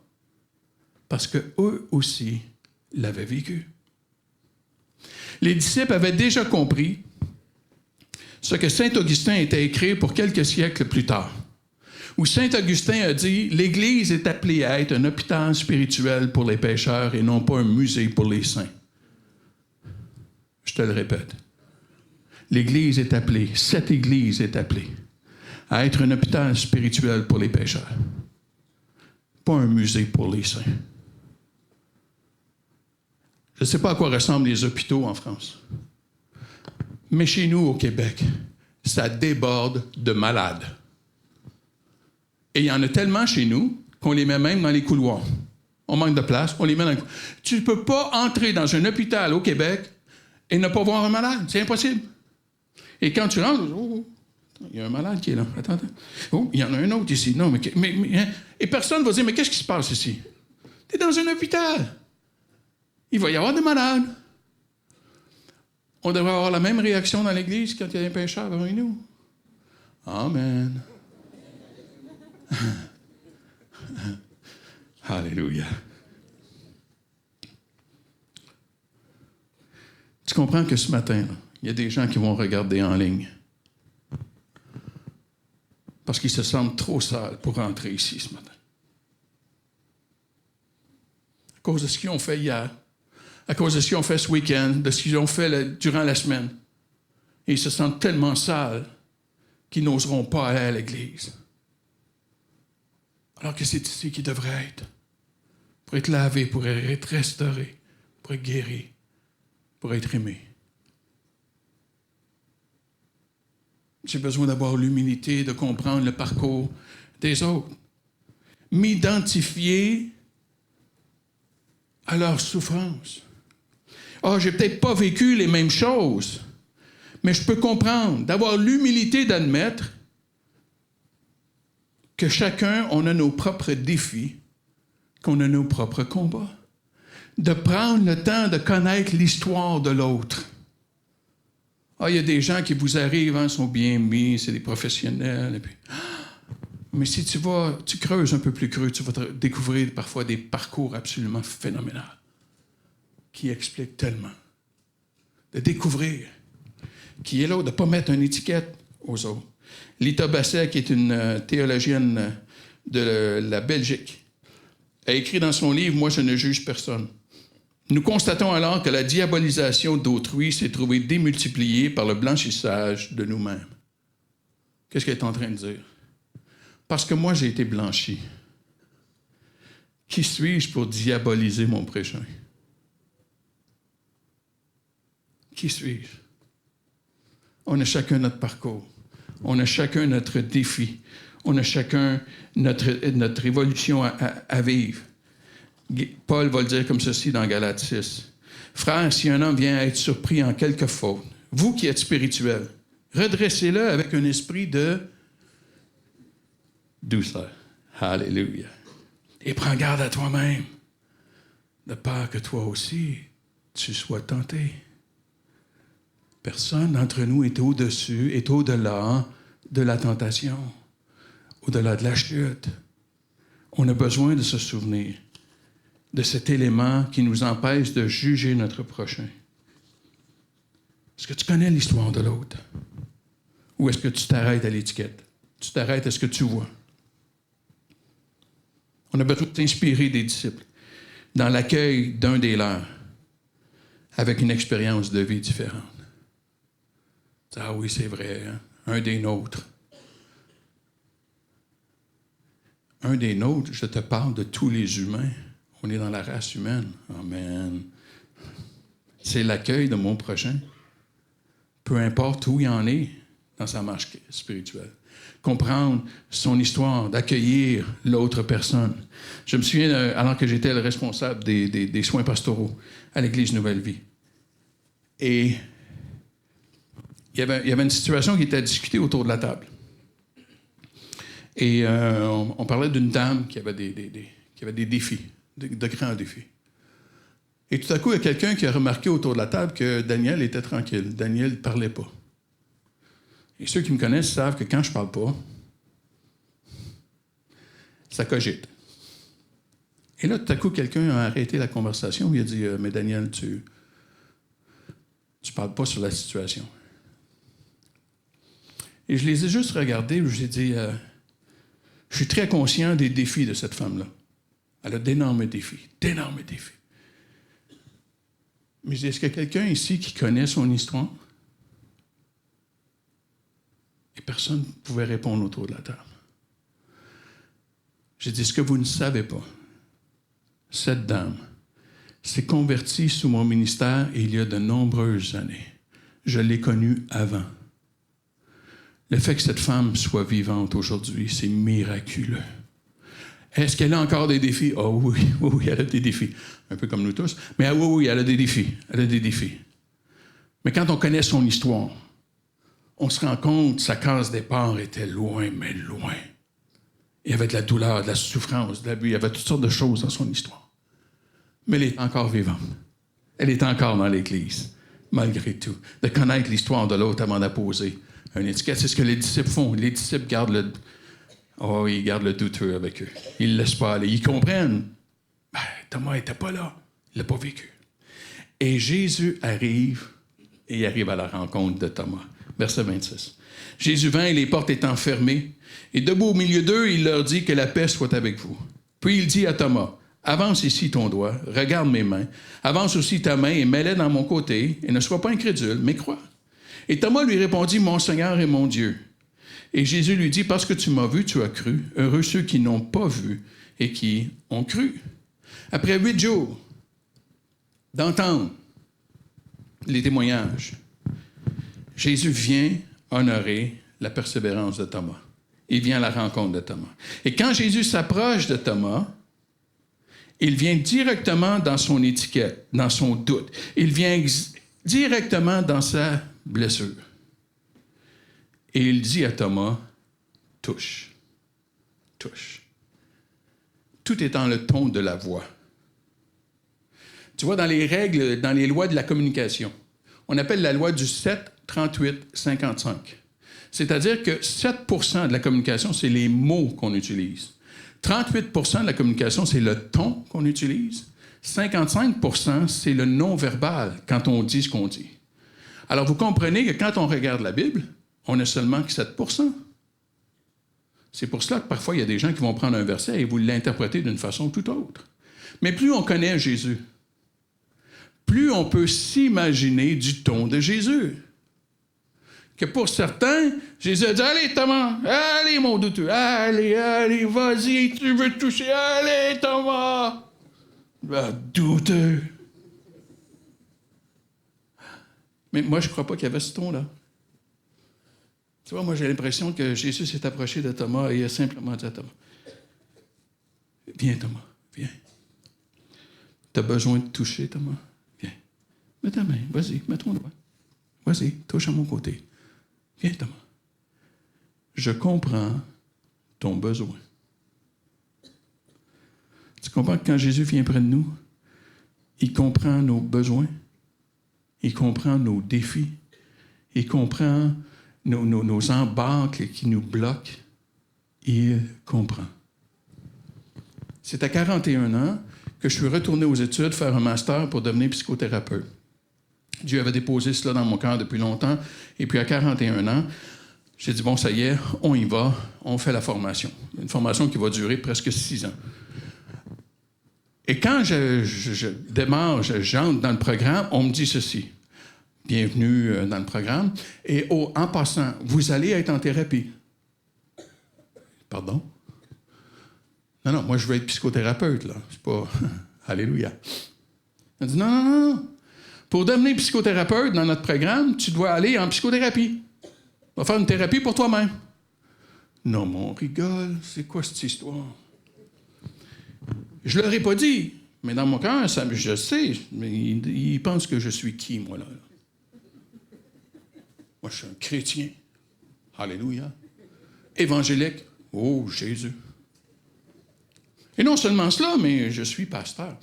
Parce qu'eux aussi l'avaient vécu. Les disciples avaient déjà compris ce que saint Augustin était écrit pour quelques siècles plus tard, où saint Augustin a dit « L'Église est appelée à être un hôpital spirituel pour les pécheurs et non pas un musée pour les saints. » Je te le répète. L'Église est appelée, cette Église est appelée à être un hôpital spirituel pour les pécheurs, pas un musée pour les saints. Je ne sais pas à quoi ressemblent les hôpitaux en France, mais chez nous, au Québec, ça déborde de malades. Et il y en a tellement chez nous qu'on les met même dans les couloirs. On manque de place, on les met dans les couloirs. Tu ne peux pas entrer dans un hôpital au Québec et ne pas voir un malade. C'est impossible. Et quand tu rentres, il y a un malade qui est là. Attends. Oh, il y en a un autre ici. Non, mais et personne ne va dire, mais qu'est-ce qui se passe ici? Tu es dans un hôpital. Il va y avoir des malades. On devrait avoir la même réaction dans l'Église quand il y a des pécheurs parmi nous. Amen. Alléluia. Tu comprends que ce matin, il y a des gens qui vont regarder en ligne parce qu'ils se sentent trop sales pour rentrer ici ce matin. À cause de ce qu'ils ont fait hier, à cause de ce qu'ils ont fait ce week-end, de ce qu'ils ont fait durant la semaine. Et ils se sentent tellement sales qu'ils n'oseront pas aller à l'Église. Alors que c'est ici qu'ils devraient être. Pour être lavés, pour être restaurés, pour être guéris, pour être aimés. J'ai besoin d'avoir l'humilité de comprendre le parcours des autres. m'identifier à leur souffrance. Ah, j'ai peut-être pas vécu les mêmes choses, mais je peux comprendre, d'avoir l'humilité d'admettre que chacun, on a nos propres défis, qu'on a nos propres combats. De prendre le temps de connaître l'histoire de l'autre. Ah, il y a des gens qui vous arrivent, hein, sont bien mis, c'est des professionnels. Et puis, mais si tu creuses un peu plus creux, tu vas découvrir parfois des parcours absolument phénoménaux qui expliquent tellement. De découvrir qui est l'autre, de ne pas mettre une étiquette aux autres. Lita Basset, qui est une théologienne de la Belgique, a écrit dans son livre « Moi, je ne juge personne ». Nous constatons alors que la diabolisation d'autrui s'est trouvée démultipliée par le blanchissage de nous-mêmes. Qu'est-ce qu'elle est en train de dire? Parce que moi, j'ai été blanchi. Qui suis-je pour diaboliser mon prochain? Qui suis-je? On a chacun notre parcours. On a chacun notre défi. On a chacun notre évolution à vivre. Paul va le dire comme ceci dans Galates 6. « Frères, si un homme vient à être surpris en quelque faute, vous qui êtes spirituels, redressez-le avec un esprit de douceur. » Alléluia. Et prends garde à toi-même, de peur que toi aussi, tu sois tenté. Personne d'entre nous est au-dessus, est au-delà de la tentation, au-delà de la chute. On a besoin de se souvenir de cet élément qui nous empêche de juger notre prochain. Est-ce que tu connais l'histoire de l'autre? Ou est-ce que tu t'arrêtes à l'étiquette? Tu t'arrêtes à ce que tu vois? On a besoin de s'inspirer des disciples dans l'accueil d'un des leurs avec une expérience de vie différente. Ah oui, c'est vrai, hein? Un des nôtres. Un des nôtres, je te parle de tous les humains. On est dans la race humaine. Amen. C'est l'accueil de mon prochain. Peu importe où il en est dans sa marche spirituelle. Comprendre son histoire, d'accueillir l'autre personne. Je me souviens, alors que j'étais le responsable des soins pastoraux à l'Église Nouvelle-Vie. Et il y avait une situation qui était discutée autour de la table. Et on parlait d'une dame qui avait des défis. De grands défis. Et tout à coup, il y a quelqu'un qui a remarqué autour de la table que Daniel était tranquille. Daniel ne parlait pas. Et ceux qui me connaissent savent que quand je ne parle pas, ça cogite. Et là, tout à coup, quelqu'un a arrêté la conversation. Il a dit « Mais Daniel, tu ne parles pas sur la situation. » Et je les ai juste regardés. Je ai dit je suis très conscient des défis de cette femme-là. Elle a d'énormes défis. Mais est-ce qu'il y a quelqu'un ici qui connaît son histoire? Et personne ne pouvait répondre autour de la table. J'ai dit, ce que vous ne savez pas, cette dame s'est convertie sous mon ministère il y a de nombreuses années. Je l'ai connue avant. Le fait que cette femme soit vivante aujourd'hui, c'est miraculeux. Est-ce qu'elle a encore des défis? Oh oui, elle a des défis. Un peu comme nous tous. Mais oui, elle a des défis. Mais quand on connaît son histoire, on se rend compte que sa case départ était loin, mais loin. Il y avait de la douleur, de la souffrance, de l'abus. Il y avait toutes sortes de choses dans son histoire. Mais elle est encore vivante. Elle est encore dans l'Église, malgré tout. De connaître l'histoire de l'autre avant d'apposer une étiquette. C'est ce que les disciples font. Les disciples gardent ils gardent le douteux avec eux. Ils ne laissent pas aller. Ils comprennent. Thomas n'était pas là. Il ne l'a pas vécu. Et Jésus arrive, et il arrive à la rencontre de Thomas. Verset 26. Jésus vint et les portes étant fermées, et debout au milieu d'eux, il leur dit que la paix soit avec vous. Puis il dit à Thomas, avance ici ton doigt, regarde mes mains, avance aussi ta main et mets-la dans mon côté, et ne sois pas incrédule, mais crois. Et Thomas lui répondit, mon Seigneur et mon Dieu. Et Jésus lui dit, parce que tu m'as vu, tu as cru. Heureux ceux qui n'ont pas vu et qui ont cru. Après 8 jours d'entendre les témoignages, Jésus vient honorer la persévérance de Thomas. il vient à la rencontre de Thomas. Et quand Jésus s'approche de Thomas, il vient directement dans son étiquette, dans son doute. Il vient directement dans sa blessure. Et il dit à Thomas, touche, touche. Tout est dans le ton de la voix. Tu vois, dans les règles, dans les lois de la communication, on appelle la loi du 7, 38, 55. C'est-à-dire que 7% de la communication, c'est les mots qu'on utilise. 38% de la communication, c'est le ton qu'on utilise. 55%, c'est le non-verbal quand on dit ce qu'on dit. Alors, vous comprenez que quand on regarde la Bible, on n'a seulement que 7%. C'est pour cela que parfois, il y a des gens qui vont prendre un verset et vous l'interpréter d'une façon tout autre. Mais plus on connaît Jésus, plus on peut s'imaginer du ton de Jésus. Que pour certains, Jésus a dit « Allez, Thomas, allez, mon douteux, allez, vas-y, tu veux toucher, allez, Thomas! » Ah, douteux! Mais moi, je ne crois pas qu'il y avait ce ton-là. Tu vois, moi, j'ai l'impression que Jésus s'est approché de Thomas et il a simplement dit à Thomas, « Viens, Thomas, viens. Tu as besoin de toucher, Thomas? Viens. Mets ta main, vas-y, mets ton doigt. Vas-y, touche à mon côté. Viens, Thomas. Je comprends ton besoin. » Tu comprends que quand Jésus vient près de nous, il comprend nos besoins, il comprend nos défis, il comprend nos embâcles qui nous bloquent. Il comprend. C'est à 41 ans que je suis retourné aux études faire un master pour devenir psychothérapeute. Dieu avait déposé cela dans mon cœur depuis longtemps. Et puis, à 41 ans, j'ai dit, bon, ça y est, on y va, on fait la formation. Une formation qui va durer presque 6 ans. Et quand je démarre, j'entre dans le programme, on me dit ceci. Bienvenue dans le programme. Et en passant, vous allez être en thérapie. Pardon? Non, moi, je veux être psychothérapeute, là. C'est pas... Alléluia. Elle dit, non. Pour devenir psychothérapeute dans notre programme, tu dois aller en psychothérapie. Tu vas faire une thérapie pour toi-même. Non, mais on rigole. C'est quoi cette histoire? Je ne leur ai pas dit, mais dans mon cœur, je sais. Mais ils pensent que je suis qui, moi, là? Moi, je suis un chrétien. Alléluia. Évangélique. Oh, Jésus. Et non seulement cela, mais je suis pasteur.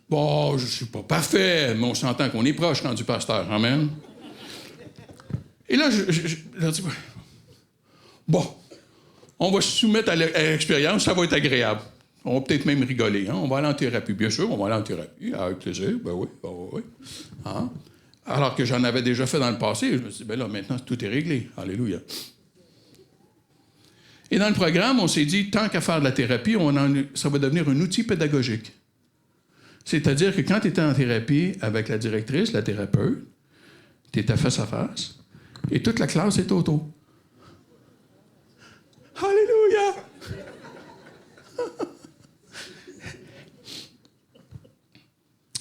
Bon, je ne suis pas parfait, mais on s'entend qu'on est proche quand du pasteur. Amen. Et là, je leur dis, bon, on va se soumettre à l'expérience, ça va être agréable. On va peut-être même rigoler. Hein? On va aller en thérapie. Bien sûr, on va aller en thérapie. Avec plaisir. Ben oui. Hein? Alors que j'en avais déjà fait dans le passé, je me suis dit, ben là, maintenant, tout est réglé. Alléluia. Et dans le programme, on s'est dit, tant qu'à faire de la thérapie, ça va devenir un outil pédagogique. C'est-à-dire que quand tu étais en thérapie avec la directrice, la thérapeute, tu étais face à face, et toute la classe est autour. Alléluia!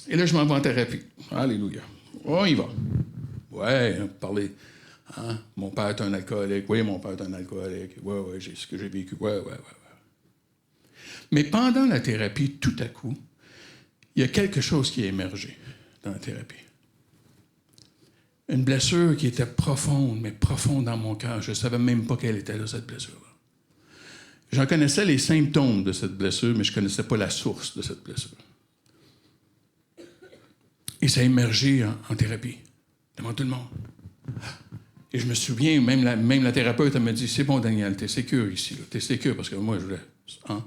Et là, je m'en vais en thérapie. Alléluia. On y va. Ouais, parler. Hein? Mon père est un alcoolique. Oui, mon père est un alcoolique. Ouais, j'ai ce que j'ai vécu. Ouais. Mais pendant la thérapie, tout à coup, il y a quelque chose qui a émergé dans la thérapie. Une blessure qui était profonde, mais profonde dans mon cœur. Je ne savais même pas quelle était là, cette blessure-là. J'en connaissais les symptômes de cette blessure, mais je ne connaissais pas la source de cette blessure. Et ça a émergé en thérapie, devant tout le monde. Et je me souviens, même la thérapeute, elle m'a dit, c'est bon, Daniel, t'es sécure ici. T'es sécure, parce que moi, je voulais... Hein?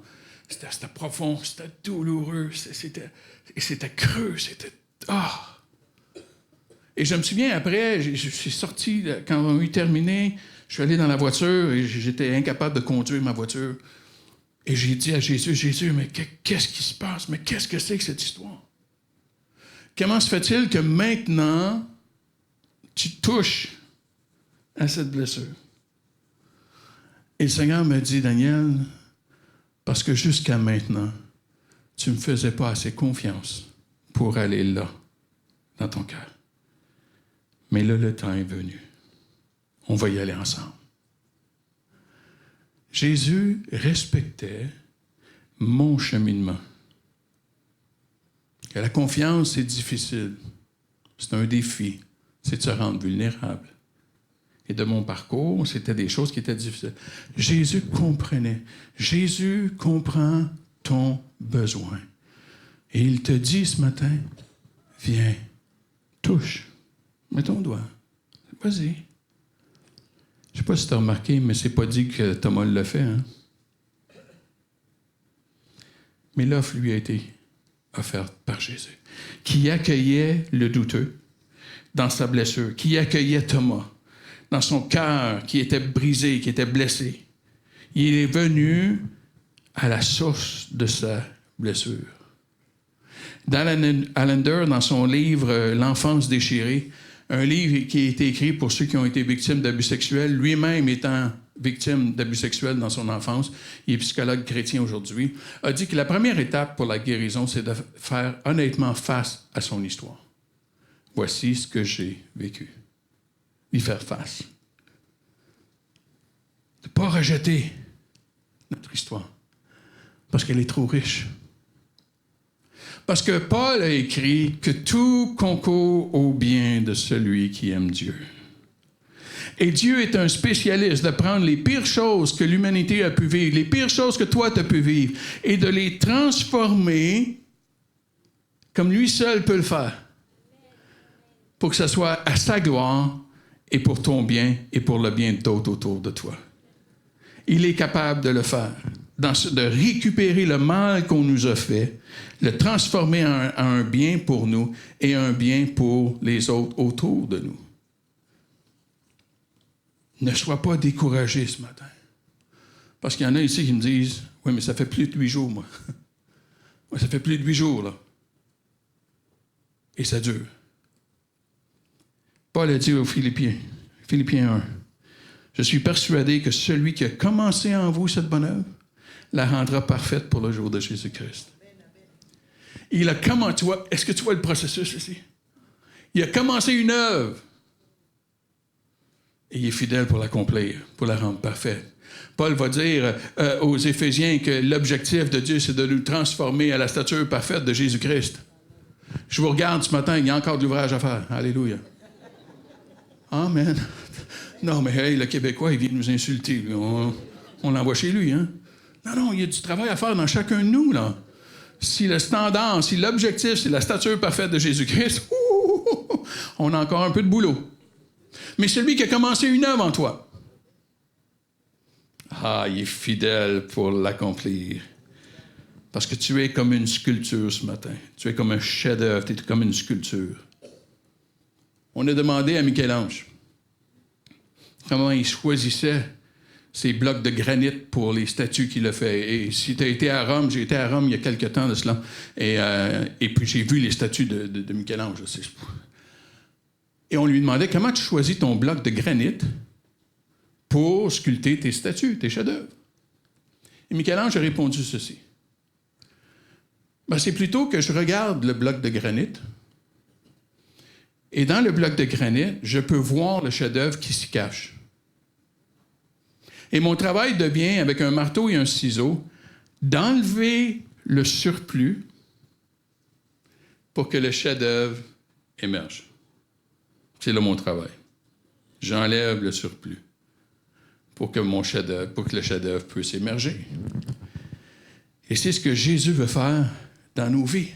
C'était profond, c'était douloureux, c'était creux, c'était... Ah! Et je me souviens, après, je suis sorti, quand on a eu terminé, je suis allé dans la voiture et j'étais incapable de conduire ma voiture. Et j'ai dit à Jésus, mais qu'est-ce qui se passe? Mais qu'est-ce que c'est que cette histoire? Comment se fait-il que maintenant, tu touches à cette blessure? Et le Seigneur me dit, Daniel, parce que jusqu'à maintenant, tu ne me faisais pas assez confiance pour aller là, dans ton cœur. Mais là, le temps est venu. On va y aller ensemble. Jésus respectait mon cheminement. Et la confiance, c'est difficile. C'est un défi. C'est de se rendre vulnérable. Et de mon parcours, c'était des choses qui étaient difficiles. Jésus comprenait. Jésus comprend ton besoin. Et il te dit ce matin, viens, touche, mets ton doigt. Vas-y. Je ne sais pas si tu as remarqué, mais c'est pas dit que Thomas l'a fait. Hein? Mais l'offre lui a été offerte par Jésus, qui accueillait le douteux dans sa blessure, qui accueillait Thomas dans son cœur qui était brisé, qui était blessé. Il est venu à la source de sa blessure. Dan Allender, dans son livre « L'enfance déchirée », un livre qui a été écrit pour ceux qui ont été victimes d'abus sexuels, lui-même étant victime d'abus sexuels dans son enfance, il est psychologue chrétien aujourd'hui, a dit que la première étape pour la guérison, c'est de faire honnêtement face à son histoire. Voici ce que j'ai vécu. Y faire face. De ne pas rejeter notre histoire, parce qu'elle est trop riche. Parce que Paul a écrit que tout concourt au bien de celui qui aime Dieu. Et Dieu est un spécialiste de prendre les pires choses que l'humanité a pu vivre, les pires choses que toi tu as pu vivre, et de les transformer comme lui seul peut le faire, pour que ce soit à sa gloire et pour ton bien et pour le bien d'autres autour de toi. Il est capable de le faire, de récupérer le mal qu'on nous a fait, le transformer en un bien pour nous et un bien pour les autres autour de nous. Ne sois pas découragé ce matin. Parce qu'il y en a ici qui me disent, « Oui, mais ça fait plus de 8 jours, moi. » Ouais, ça fait plus de 8 jours, là. Et ça dure. Paul a dit aux Philippiens 1, « Je suis persuadé que celui qui a commencé en vous cette bonne œuvre la rendra parfaite pour le jour de Jésus-Christ. » Il a commencé, est-ce que tu vois le processus ici? Il a commencé une œuvre. Et il est fidèle pour l'accomplir, pour la rendre parfaite. Paul va dire aux Éphésiens que l'objectif de Dieu, c'est de nous transformer à la stature parfaite de Jésus-Christ. Je vous regarde ce matin, il y a encore de l'ouvrage à faire. Alléluia. Amen. Non, mais hey, le Québécois, il vient nous insulter. Lui. On l'envoie chez lui, hein? Non, il y a du travail à faire dans chacun de nous, là. Si le standard, si l'objectif, c'est la stature parfaite de Jésus-Christ, on a encore un peu de boulot. Mais celui qui a commencé une œuvre en toi, il est fidèle pour l'accomplir. Parce que tu es comme une sculpture ce matin. Tu es comme un chef-d'œuvre, tu es comme une sculpture. On a demandé à Michel-Ange comment il choisissait ces blocs de granit pour les statues qu'il a fait. Et si tu as été à Rome, j'ai été à Rome il y a quelque temps de cela, et puis j'ai vu les statues de Michel-Ange. Et on lui demandait comment tu choisis ton bloc de granit pour sculpter tes statues, tes chefs-d'œuvre. Et Michel-Ange a répondu ceci. C'est plutôt que je regarde le bloc de granit, et dans le bloc de granit, je peux voir le chef-d'œuvre qui s'y cache. Et mon travail devient, avec un marteau et un ciseau, d'enlever le surplus pour que le chef-d'œuvre émerge. C'est là mon travail. J'enlève le surplus pour que le chef-d'œuvre puisse émerger. Et c'est ce que Jésus veut faire dans nos vies.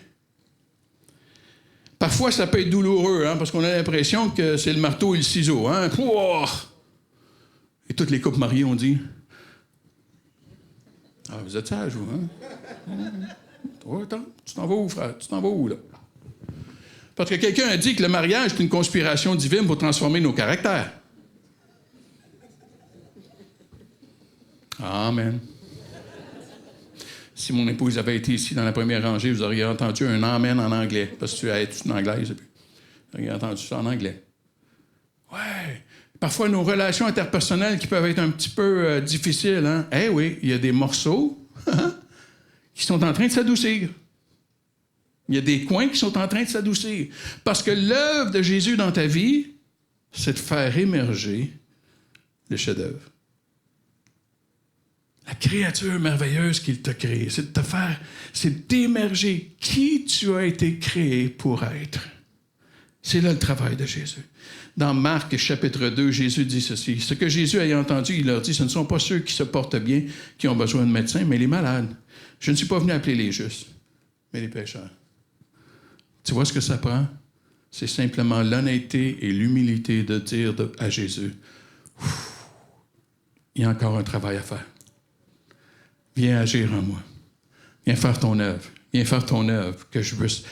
Parfois, ça peut être douloureux, hein, parce qu'on a l'impression que c'est le marteau et le ciseau. Hein? Et toutes les couples mariées ont dit, « vous êtes sages, vous, hein? Attends, tu t'en vas où, frère? Tu t'en vas où, là? » Parce que quelqu'un a dit que le mariage est une conspiration divine pour transformer nos caractères. Amen. Si mon épouse avait été ici dans la première rangée, vous auriez entendu un amen en anglais. Parce que tu es une anglaise. Vous auriez entendu ça en anglais. Ouais. Parfois, nos relations interpersonnelles qui peuvent être un petit peu difficiles. Hein? Oui, il y a des morceaux qui sont en train de s'adoucir. Il y a des coins qui sont en train de s'adoucir. Parce que l'œuvre de Jésus dans ta vie, c'est de faire émerger le chef-d'œuvre. La créature merveilleuse qu'il t'a créée, c'est de te faire, c'est d'émerger qui tu as été créé pour être. C'est là le travail de Jésus. Dans Marc, chapitre 2, Jésus dit ceci. Ce que Jésus ayant entendu, il leur dit, ce ne sont pas ceux qui se portent bien qui ont besoin de médecins, mais les malades. Je ne suis pas venu appeler les justes, mais les pécheurs. Tu vois ce que ça prend? C'est simplement l'honnêteté et l'humilité de dire à Jésus, il y a encore un travail à faire. Viens agir en moi. Viens faire ton œuvre. Viens faire ton œuvre, que je puisse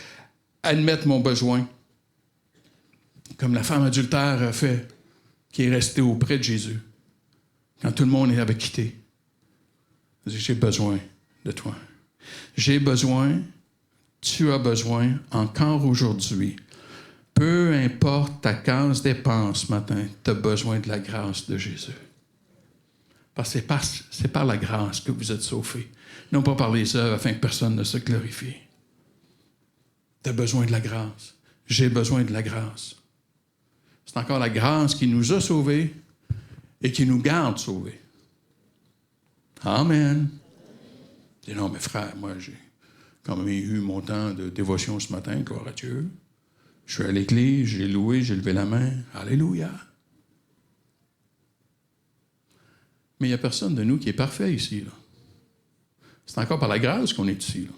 admettre mon besoin. Comme la femme adultère a fait, qui est restée auprès de Jésus, quand tout le monde avait quitté. Elle dit, j'ai besoin de toi. J'ai besoin, tu as besoin, encore aujourd'hui. Peu importe ta case dépense ce matin, tu as besoin de la grâce de Jésus. Parce que c'est par la grâce que vous êtes sauvés, non pas par les œuvres afin que personne ne se glorifie. Tu as besoin de la grâce. J'ai besoin de la grâce. C'est encore la grâce qui nous a sauvés et qui nous garde sauvés. Amen. Je dis non, mais frère, moi, j'ai quand même eu mon temps de dévotion ce matin, gloire à Dieu. Je suis à l'église, j'ai loué, j'ai levé la main. Alléluia. Mais il n'y a personne de nous qui est parfait ici. Là. C'est encore par la grâce qu'on est ici. Là.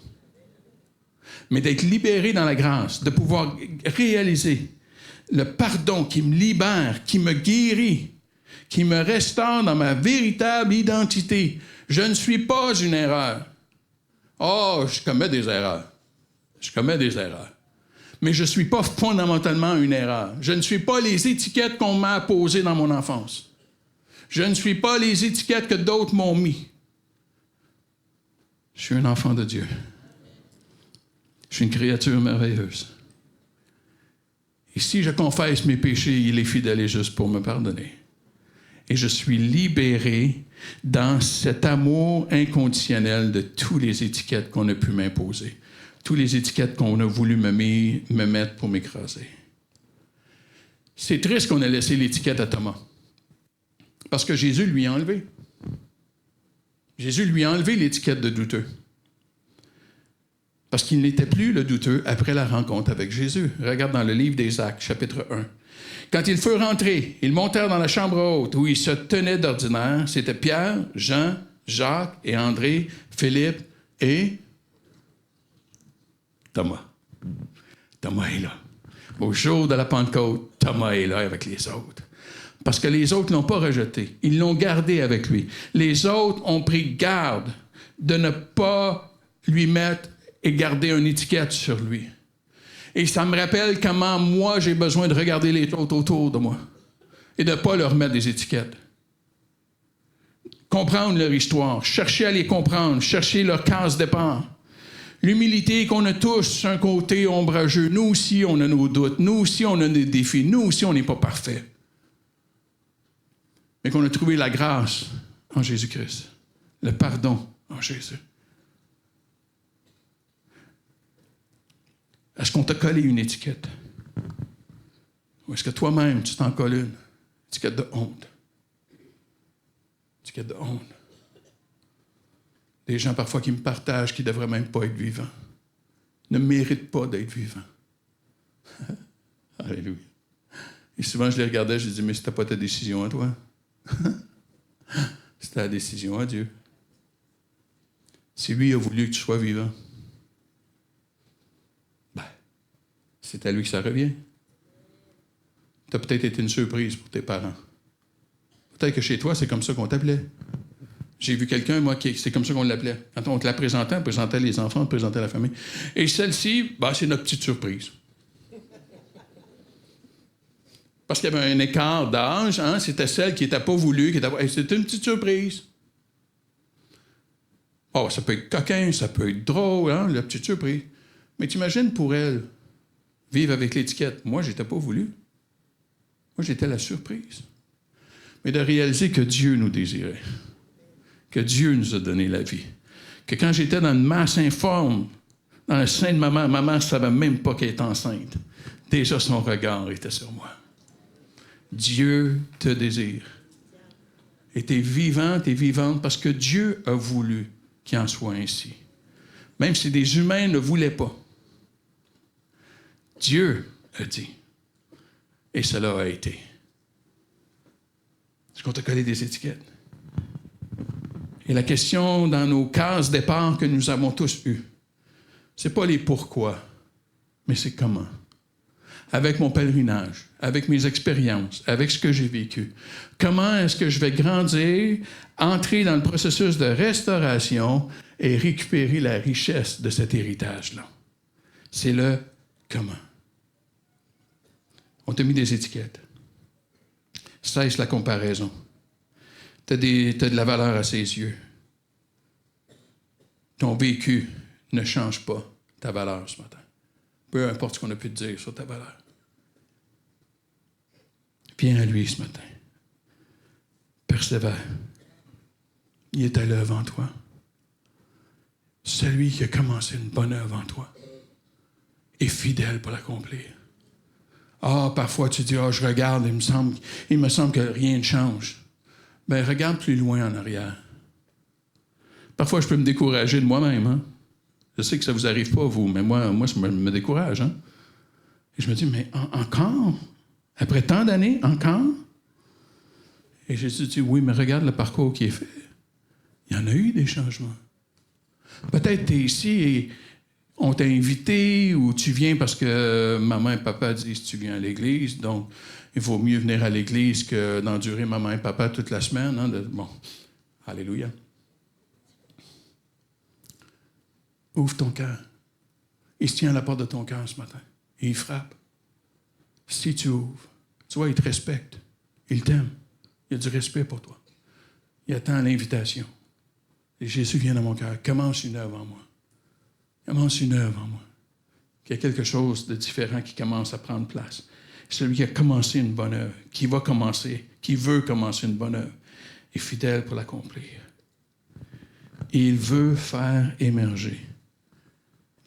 Mais d'être libéré dans la grâce, de pouvoir réaliser le pardon qui me libère, qui me guérit, qui me restaure dans ma véritable identité. Je ne suis pas une erreur. Oh, je commets des erreurs. Je commets des erreurs. Mais je ne suis pas fondamentalement une erreur. Je ne suis pas les étiquettes qu'on m'a posées dans mon enfance. Je ne suis pas les étiquettes que d'autres m'ont mis. Je suis un enfant de Dieu. Je suis une créature merveilleuse. Et si je confesse mes péchés, il est fidèle et juste pour me pardonner. Et je suis libéré dans cet amour inconditionnel de toutes les étiquettes qu'on a pu m'imposer. Toutes les étiquettes qu'on a voulu me mettre pour m'écraser. C'est triste qu'on ait laissé l'étiquette à Thomas. Parce que Jésus lui a enlevé. Jésus lui a enlevé l'étiquette de douteux. Parce qu'il n'était plus le douteux après la rencontre avec Jésus. Regarde dans le livre des Actes, chapitre 1. Quand ils furent rentrés, ils montèrent dans la chambre haute où ils se tenaient d'ordinaire. C'était Pierre, Jean, Jacques et André, Philippe et Thomas. Thomas est là. Au jour de la Pentecôte, Thomas est là avec les autres. Parce que les autres ne l'ont pas rejeté. Ils l'ont gardé avec lui. Les autres ont pris garde de ne pas lui mettre et garder une étiquette sur lui. Et ça me rappelle comment moi, j'ai besoin de regarder les autres autour de moi et de ne pas leur mettre des étiquettes. Comprendre leur histoire, chercher à les comprendre, chercher leur case départ. L'humilité qu'on a tous un côté ombrageux. Nous aussi, on a nos doutes. Nous aussi, on a des défis. Nous aussi, on n'est pas parfait. Mais qu'on a trouvé la grâce en Jésus-Christ. Le pardon en Jésus. Est-ce qu'on t'a collé une étiquette? Ou est-ce que toi-même, tu t'en colles une? Étiquette de honte. Étiquette de honte. Des gens parfois qui me partagent qui ne devraient même pas être vivants. Ne méritent pas d'être vivants. Alléluia. Et souvent, je les regardais, je disais, mais c'était pas ta décision à toi. C'était la décision à Dieu. Si lui a voulu que tu sois vivant, c'est à lui que ça revient. Tu as peut-être été une surprise pour tes parents. Peut-être que chez toi, c'est comme ça qu'on t'appelait. J'ai vu quelqu'un, moi, c'est comme ça qu'on l'appelait. Quand on te la présentait, on présentait les enfants, on présentait la famille. Et celle-ci, c'est notre petite surprise. Parce qu'il y avait un écart d'âge, hein, c'était celle qui n'était pas voulue, c'était une petite surprise. Oh, ça peut être coquin, ça peut être drôle, hein, la petite surprise. Mais t'imagines pour elle, vivre avec l'étiquette. Moi, j'étais pas voulu. Moi, j'étais la surprise. Mais de réaliser que Dieu nous désirait. Que Dieu nous a donné la vie. Que quand j'étais dans une masse informe, dans le sein de ma mère ne savait même pas qu'elle était enceinte. Déjà, son regard était sur moi. Dieu te désire. Et tu es vivant, tu es vivante parce que Dieu a voulu qu'il en soit ainsi. Même si des humains ne voulaient pas. Dieu a dit. Et cela a été. Est-ce qu'on t'a collé des étiquettes? Et la question dans nos cases départ que nous avons tous eues, c'est pas les pourquoi, mais c'est comment. Avec mon pèlerinage, avec mes expériences, avec ce que j'ai vécu. Comment est-ce que je vais grandir, entrer dans le processus de restauration et récupérer la richesse de cet héritage-là? C'est le comment. On t'a mis des étiquettes. Cesse la comparaison. T'as de la valeur à ses yeux. Ton vécu ne change pas ta valeur ce matin. Peu importe ce qu'on a pu te dire sur ta valeur. Viens à lui ce matin. Persévère. Il est à l'œuvre en toi. Celui qui a commencé une bonne œuvre en toi est fidèle pour l'accomplir. Parfois tu dis, je regarde, il me semble que rien ne change. Ben, regarde plus loin en arrière. Parfois, je peux me décourager de moi-même. Hein? Je sais que ça ne vous arrive pas, vous, mais moi ça me décourage. Hein? Et je me dis, mais encore? Après tant d'années, encore? Et Jésus dit, oui, mais regarde le parcours qui est fait. Il y en a eu des changements. Peut-être tu es ici et on t'a invité ou tu viens parce que maman et papa disent que tu viens à l'église, donc il vaut mieux venir à l'église que d'endurer maman et papa toute la semaine. Hein, bon, alléluia. Ouvre ton cœur. Il se tient à la porte de ton cœur ce matin. Et il frappe. Si tu ouvres, tu vois, il te respecte. Il t'aime. Il a du respect pour toi. Il attend l'invitation. Et Jésus vient dans mon cœur. Commence une œuvre en moi. Commence une œuvre en moi. Il y a quelque chose de différent qui commence à prendre place. Celui qui a commencé une bonne œuvre, qui va commencer, qui veut commencer une bonne œuvre, est fidèle pour l'accomplir. Et il veut faire émerger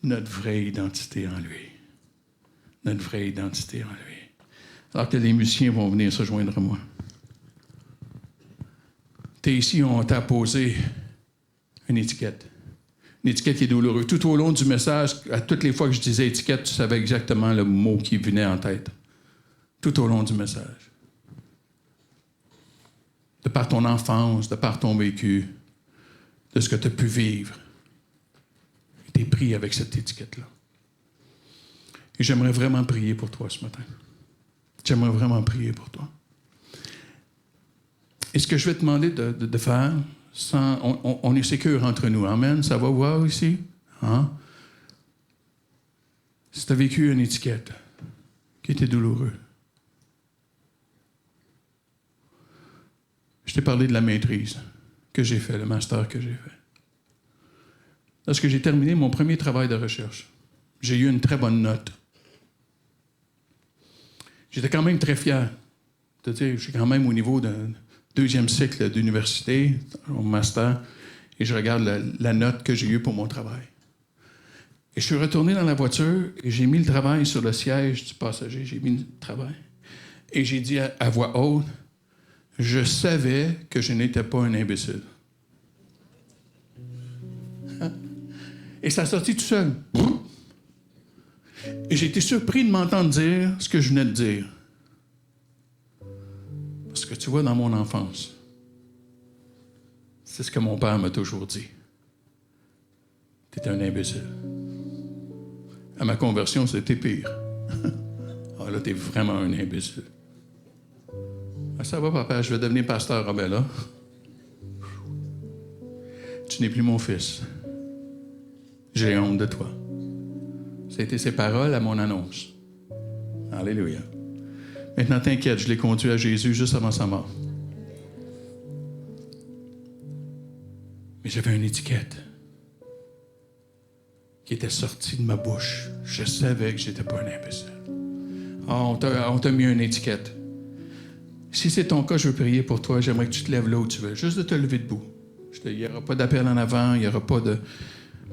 notre vraie identité en lui. Notre vraie identité en lui. Alors que les musiciens vont venir se joindre à moi. Tu es ici, on t'a posé une étiquette. Une étiquette qui est douloureuse. Tout au long du message, à toutes les fois que je disais étiquette, tu savais exactement le mot qui venait en tête. Tout au long du message. De par ton enfance, de par ton vécu, de ce que tu as pu vivre. Tu es pris avec cette étiquette-là. Et j'aimerais vraiment prier pour toi ce matin. J'aimerais vraiment prier pour toi. Et ce que je vais te demander de faire, on est sécure entre nous. Amen. Ça va voir ici? Hein? Si tu as vécu une étiquette qui était douloureuse, je t'ai parlé de la maîtrise que j'ai fait, le master que j'ai fait. Lorsque j'ai terminé mon premier travail de recherche, j'ai eu une très bonne note. J'étais quand même très fier. Je suis quand même au niveau d'un deuxième cycle d'université, au master, et je regarde la note que j'ai eue pour mon travail. Et je suis retourné dans la voiture et j'ai mis le travail sur le siège du passager. J'ai mis le travail. Et j'ai dit à voix haute, je savais que je n'étais pas un imbécile. Et ça a sorti tout seul. Et j'ai été surpris de m'entendre dire ce que je venais de dire. Parce que tu vois, dans mon enfance, c'est ce que mon père m'a toujours dit. Tu étais un imbécile. À ma conversion, c'était pire. Ah là, tu es vraiment un imbécile. Ah, ça va, papa, je vais devenir pasteur. Ah ben là, tu n'es plus mon fils. J'ai honte de toi. C'était ses paroles à mon annonce. Alléluia. Maintenant, t'inquiète, je l'ai conduit à Jésus juste avant sa mort. Mais j'avais une étiquette qui était sortie de ma bouche. Je savais que j'étais pas un imbécile. On t'a mis une étiquette. Si c'est ton cas, je veux prier pour toi. J'aimerais que tu te lèves là où tu veux. Juste de te lever debout. Il n'y aura pas d'appel en avant, il n'y aura pas de...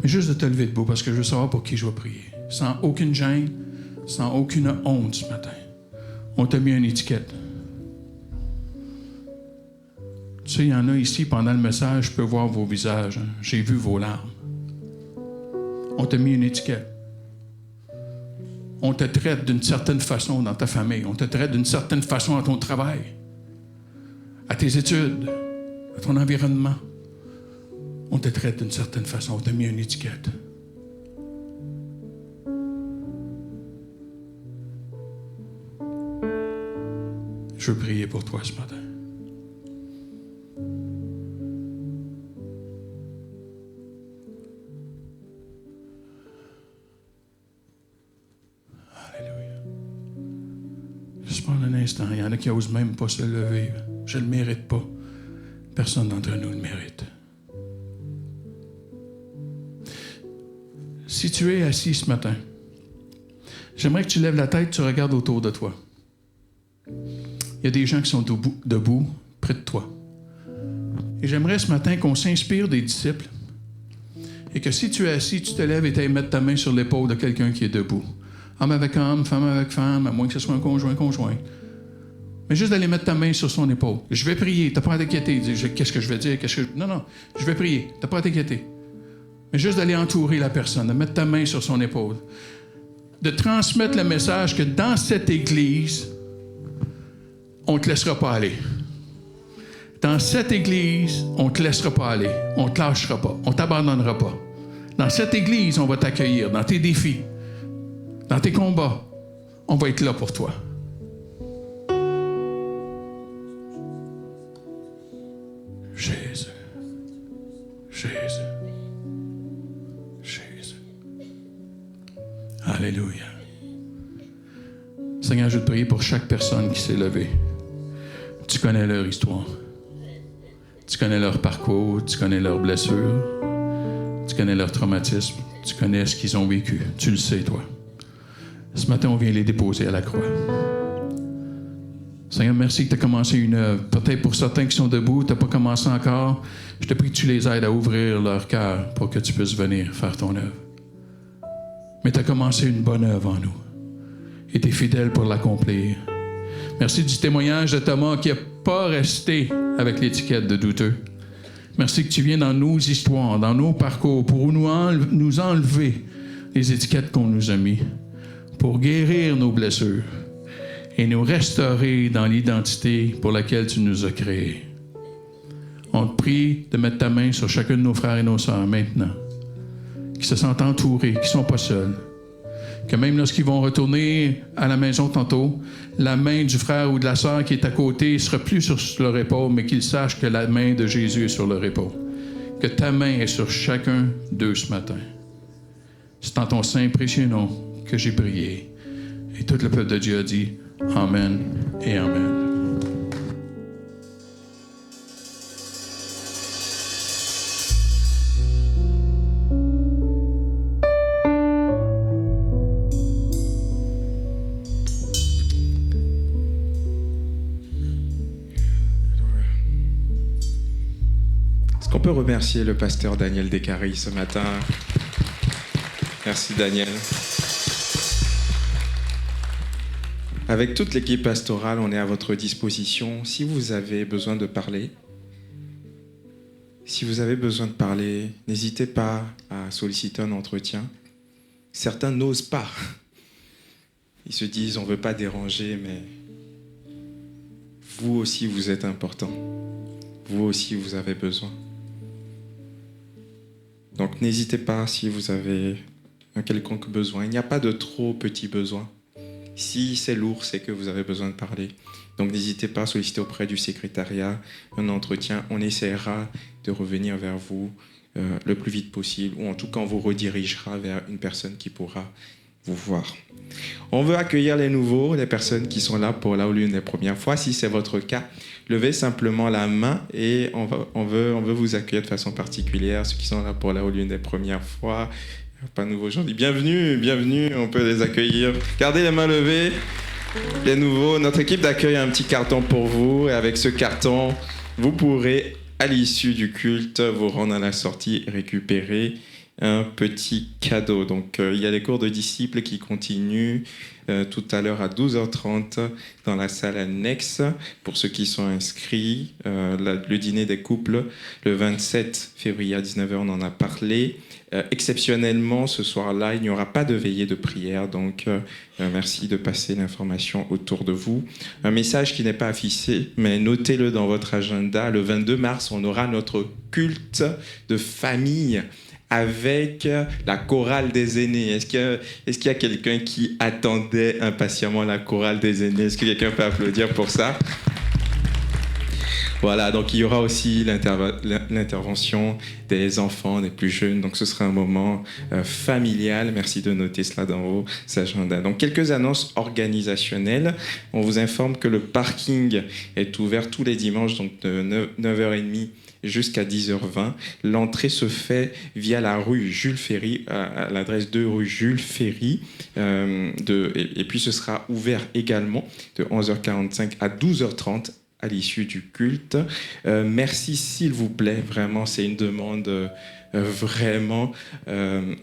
Mais juste de te lever debout parce que je veux savoir pour qui je vais prier. Sans aucune gêne, sans aucune honte ce matin. On t'a mis une étiquette. Tu sais, il y en a ici, pendant le message, je peux voir vos visages. Hein. J'ai vu vos larmes. On t'a mis une étiquette. On te traite d'une certaine façon dans ta famille. On te traite d'une certaine façon à ton travail, à tes études, à ton environnement. On te traite d'une certaine façon. On t'a mis une étiquette. Je veux prier pour toi ce matin. Juste pendant un instant, il y en a qui n'osent même pas se lever. Je ne le mérite pas. Personne d'entre nous le mérite. Si tu es assis ce matin, j'aimerais que tu lèves la tête, tu regardes autour de toi. Il y a des gens qui sont debout près de toi. Et j'aimerais ce matin qu'on s'inspire des disciples et que si tu es assis, tu te lèves et tu ailles mettre ta main sur l'épaule de quelqu'un qui est debout. Homme avec homme, femme avec femme, à moins que ce soit un conjoint. Mais juste d'aller mettre ta main sur son épaule. Je vais prier, tu n'as pas à t'inquiéter. Qu'est-ce que je vais dire? Non, je vais prier, tu n'as pas à t'inquiéter. Mais juste d'aller entourer la personne, de mettre ta main sur son épaule. De transmettre le message que dans cette Église, on ne te laissera pas aller. Dans cette Église, on ne te laissera pas aller. On ne te lâchera pas. On ne t'abandonnera pas. Dans cette Église, on va t'accueillir. Dans tes défis, dans tes combats, on va être là pour toi. Jésus. Jésus. Jésus. Alléluia. Seigneur, je te prie pour chaque personne qui s'est levée. Tu connais leur histoire. Tu connais leur parcours. Tu connais leurs blessures. Tu connais leur traumatisme. Tu connais ce qu'ils ont vécu. Tu le sais, toi. Ce matin, on vient les déposer à la croix. Seigneur, merci que tu as commencé une œuvre. Peut-être pour certains qui sont debout, tu n'as pas commencé encore. Je te prie que tu les aides à ouvrir leur cœur pour que tu puisses venir faire ton œuvre. Mais tu as commencé une bonne œuvre en nous. Et tu es fidèle pour l'accomplir. Merci du témoignage de Thomas qui n'a pas resté avec l'étiquette de douteux. Merci que tu viens dans nos histoires, dans nos parcours, pour nous enlever les étiquettes qu'on nous a mises, pour guérir nos blessures et nous restaurer dans l'identité pour laquelle tu nous as créés. On te prie de mettre ta main sur chacun de nos frères et nos sœurs maintenant, qui se sentent entourés, qui ne sont pas seuls. Que même lorsqu'ils vont retourner à la maison tantôt, la main du frère ou de la sœur qui est à côté ne sera plus sur leur épaule, mais qu'ils sachent que la main de Jésus est sur leur épaule. Que ta main est sur chacun d'eux ce matin. C'est en ton saint précieux nom que j'ai prié. Et tout le peuple de Dieu a dit Amen et Amen. On peut remercier le pasteur Daniel Descaries ce matin. Merci Daniel. Avec toute l'équipe pastorale, on est à votre disposition. Si vous avez besoin de parler, n'hésitez pas à solliciter un entretien. Certains n'osent pas. Ils se disent, on ne veut pas déranger, mais vous aussi, vous êtes important. Vous aussi, vous avez besoin. Donc n'hésitez pas si vous avez un quelconque besoin. Il n'y a pas de trop petits besoins. Si c'est lourd, c'est que vous avez besoin de parler. Donc n'hésitez pas à solliciter auprès du secrétariat un entretien. On essaiera de revenir vers vous le plus vite possible, ou en tout cas on vous redirigera vers une personne qui pourra vous voir. On veut accueillir les nouveaux, les personnes qui sont là pour l'une des premières fois. Si c'est votre cas, levez simplement la main et on veut vous accueillir de façon particulière. Ceux qui sont là pour l'une des premières fois, pas nouveau aujourd'hui. Bienvenue, on peut les accueillir. Gardez les mains levées, les nouveaux. Notre équipe d'accueil a un petit carton pour vous et avec ce carton, vous pourrez, à l'issue du culte, vous rendre à la sortie et récupérer un petit cadeau. Donc, il y a les cours de disciples qui continuent tout à l'heure à 12h30 dans la salle annexe. Pour ceux qui sont inscrits, le dîner des couples, le 27 février à 19h, on en a parlé. Exceptionnellement, ce soir-là, il n'y aura pas de veillée de prière, donc merci de passer l'information autour de vous. Un message qui n'est pas affiché, mais notez-le dans votre agenda. Le 22 mars, on aura notre culte de famille avec la chorale des aînés. Est-ce qu'il y a quelqu'un qui attendait impatiemment la chorale des aînés? Est-ce que quelqu'un peut applaudir pour ça? Voilà, donc il y aura aussi l'intervention des enfants, des plus jeunes. Donc ce sera un moment familial. Merci de noter cela dans vos agendas. Donc quelques annonces organisationnelles. On vous informe que le parking est ouvert tous les dimanches, donc de 9h30 jusqu'à 10h20. L'entrée se fait via la rue Jules Ferry, à l'adresse 2 rue Jules Ferry. Et puis ce sera ouvert également de 11h45 à 12h30 à l'issue du culte. Merci, s'il vous plaît, vraiment, c'est une demande vraiment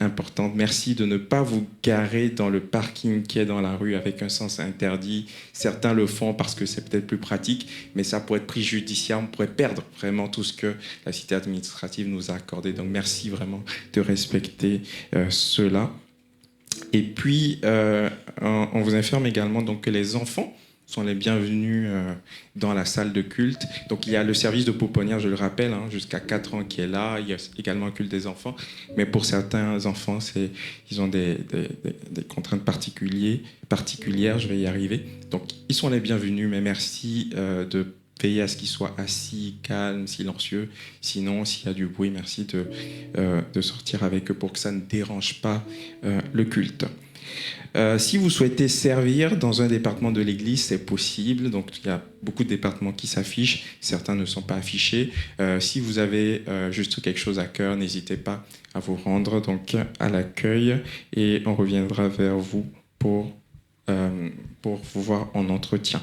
importante. Merci de ne pas vous garer dans le parking qui est dans la rue avec un sens interdit. Certains le font parce que c'est peut-être plus pratique, mais ça pourrait être préjudiciable, on pourrait perdre vraiment tout ce que la cité administrative nous a accordé. Donc merci vraiment de respecter cela. Et puis, on vous informe également donc, que les enfants sont les bienvenus dans la salle de culte. Donc il y a le service de pouponnière, je le rappelle, jusqu'à 4 ans qui est là. Il y a également un culte des enfants. Mais pour certains enfants, ils ont des contraintes particulières, je vais y arriver. Donc ils sont les bienvenus, mais merci de veiller à ce qu'ils soient assis, calmes, silencieux. Sinon, s'il y a du bruit, merci de sortir avec eux pour que ça ne dérange pas le culte. Si vous souhaitez servir dans un département de l'Église, c'est possible. Donc, il y a beaucoup de départements qui s'affichent. Certains ne sont pas affichés. Si vous avez juste quelque chose à cœur, n'hésitez pas à vous rendre donc, à l'accueil et on reviendra vers vous pour vous voir en entretien.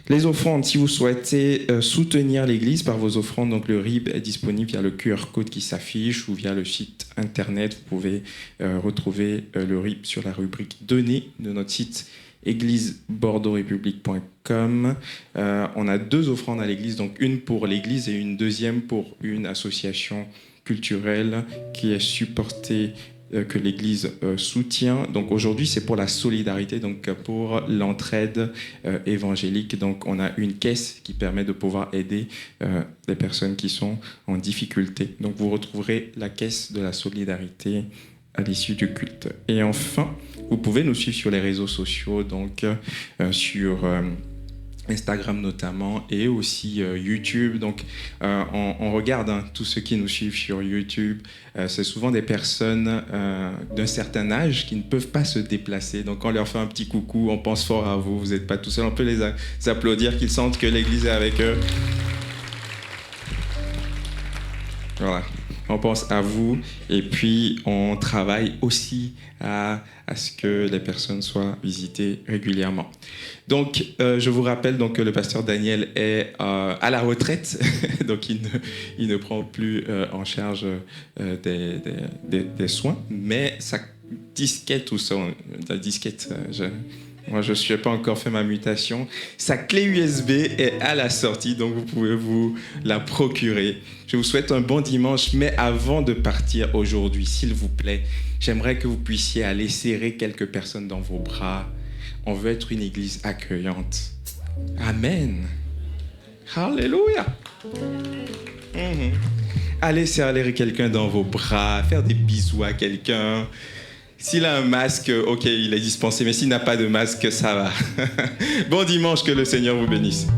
Les offrandes, si vous souhaitez soutenir l'Église par vos offrandes, donc le RIB est disponible via le QR code qui s'affiche ou via le site internet. Vous pouvez retrouver le RIB sur la rubrique Données de notre site églisebordeauxrépublique.com. On a 2 offrandes à l'Église, donc une pour l'Église et une deuxième pour une association culturelle qui est supportée que l'Église soutient. Donc aujourd'hui, c'est pour la solidarité, donc pour l'entraide évangélique. Donc on a une caisse qui permet de pouvoir aider les personnes qui sont en difficulté. Donc vous retrouverez la caisse de la solidarité à l'issue du culte. Et enfin, vous pouvez nous suivre sur les réseaux sociaux, donc sur Instagram notamment, et aussi YouTube. Donc on regarde tous ceux qui nous suivent sur YouTube. C'est souvent des personnes d'un certain âge qui ne peuvent pas se déplacer. Donc on leur fait un petit coucou, on pense fort à vous, vous n'êtes pas tout seul, on peut les applaudir, qu'ils sentent que l'Église est avec eux. Voilà. On pense à vous et puis on travaille aussi à ce que les personnes soient visitées régulièrement. Donc, je vous rappelle donc, que le pasteur Daniel est à la retraite, donc il ne prend plus en charge des soins, mais sa disquette ou la disquette, moi, je ne suis pas encore fait ma mutation. Sa clé USB est à la sortie, donc vous pouvez vous la procurer. Je vous souhaite un bon dimanche, mais avant de partir aujourd'hui, s'il vous plaît, j'aimerais que vous puissiez aller serrer quelques personnes dans vos bras. On veut être une église accueillante. Amen. Alléluia. Allez serrer quelqu'un dans vos bras, faire des bisous à quelqu'un. S'il a un masque, ok, il est dispensé, mais s'il n'a pas de masque, ça va. Bon dimanche, que le Seigneur vous bénisse.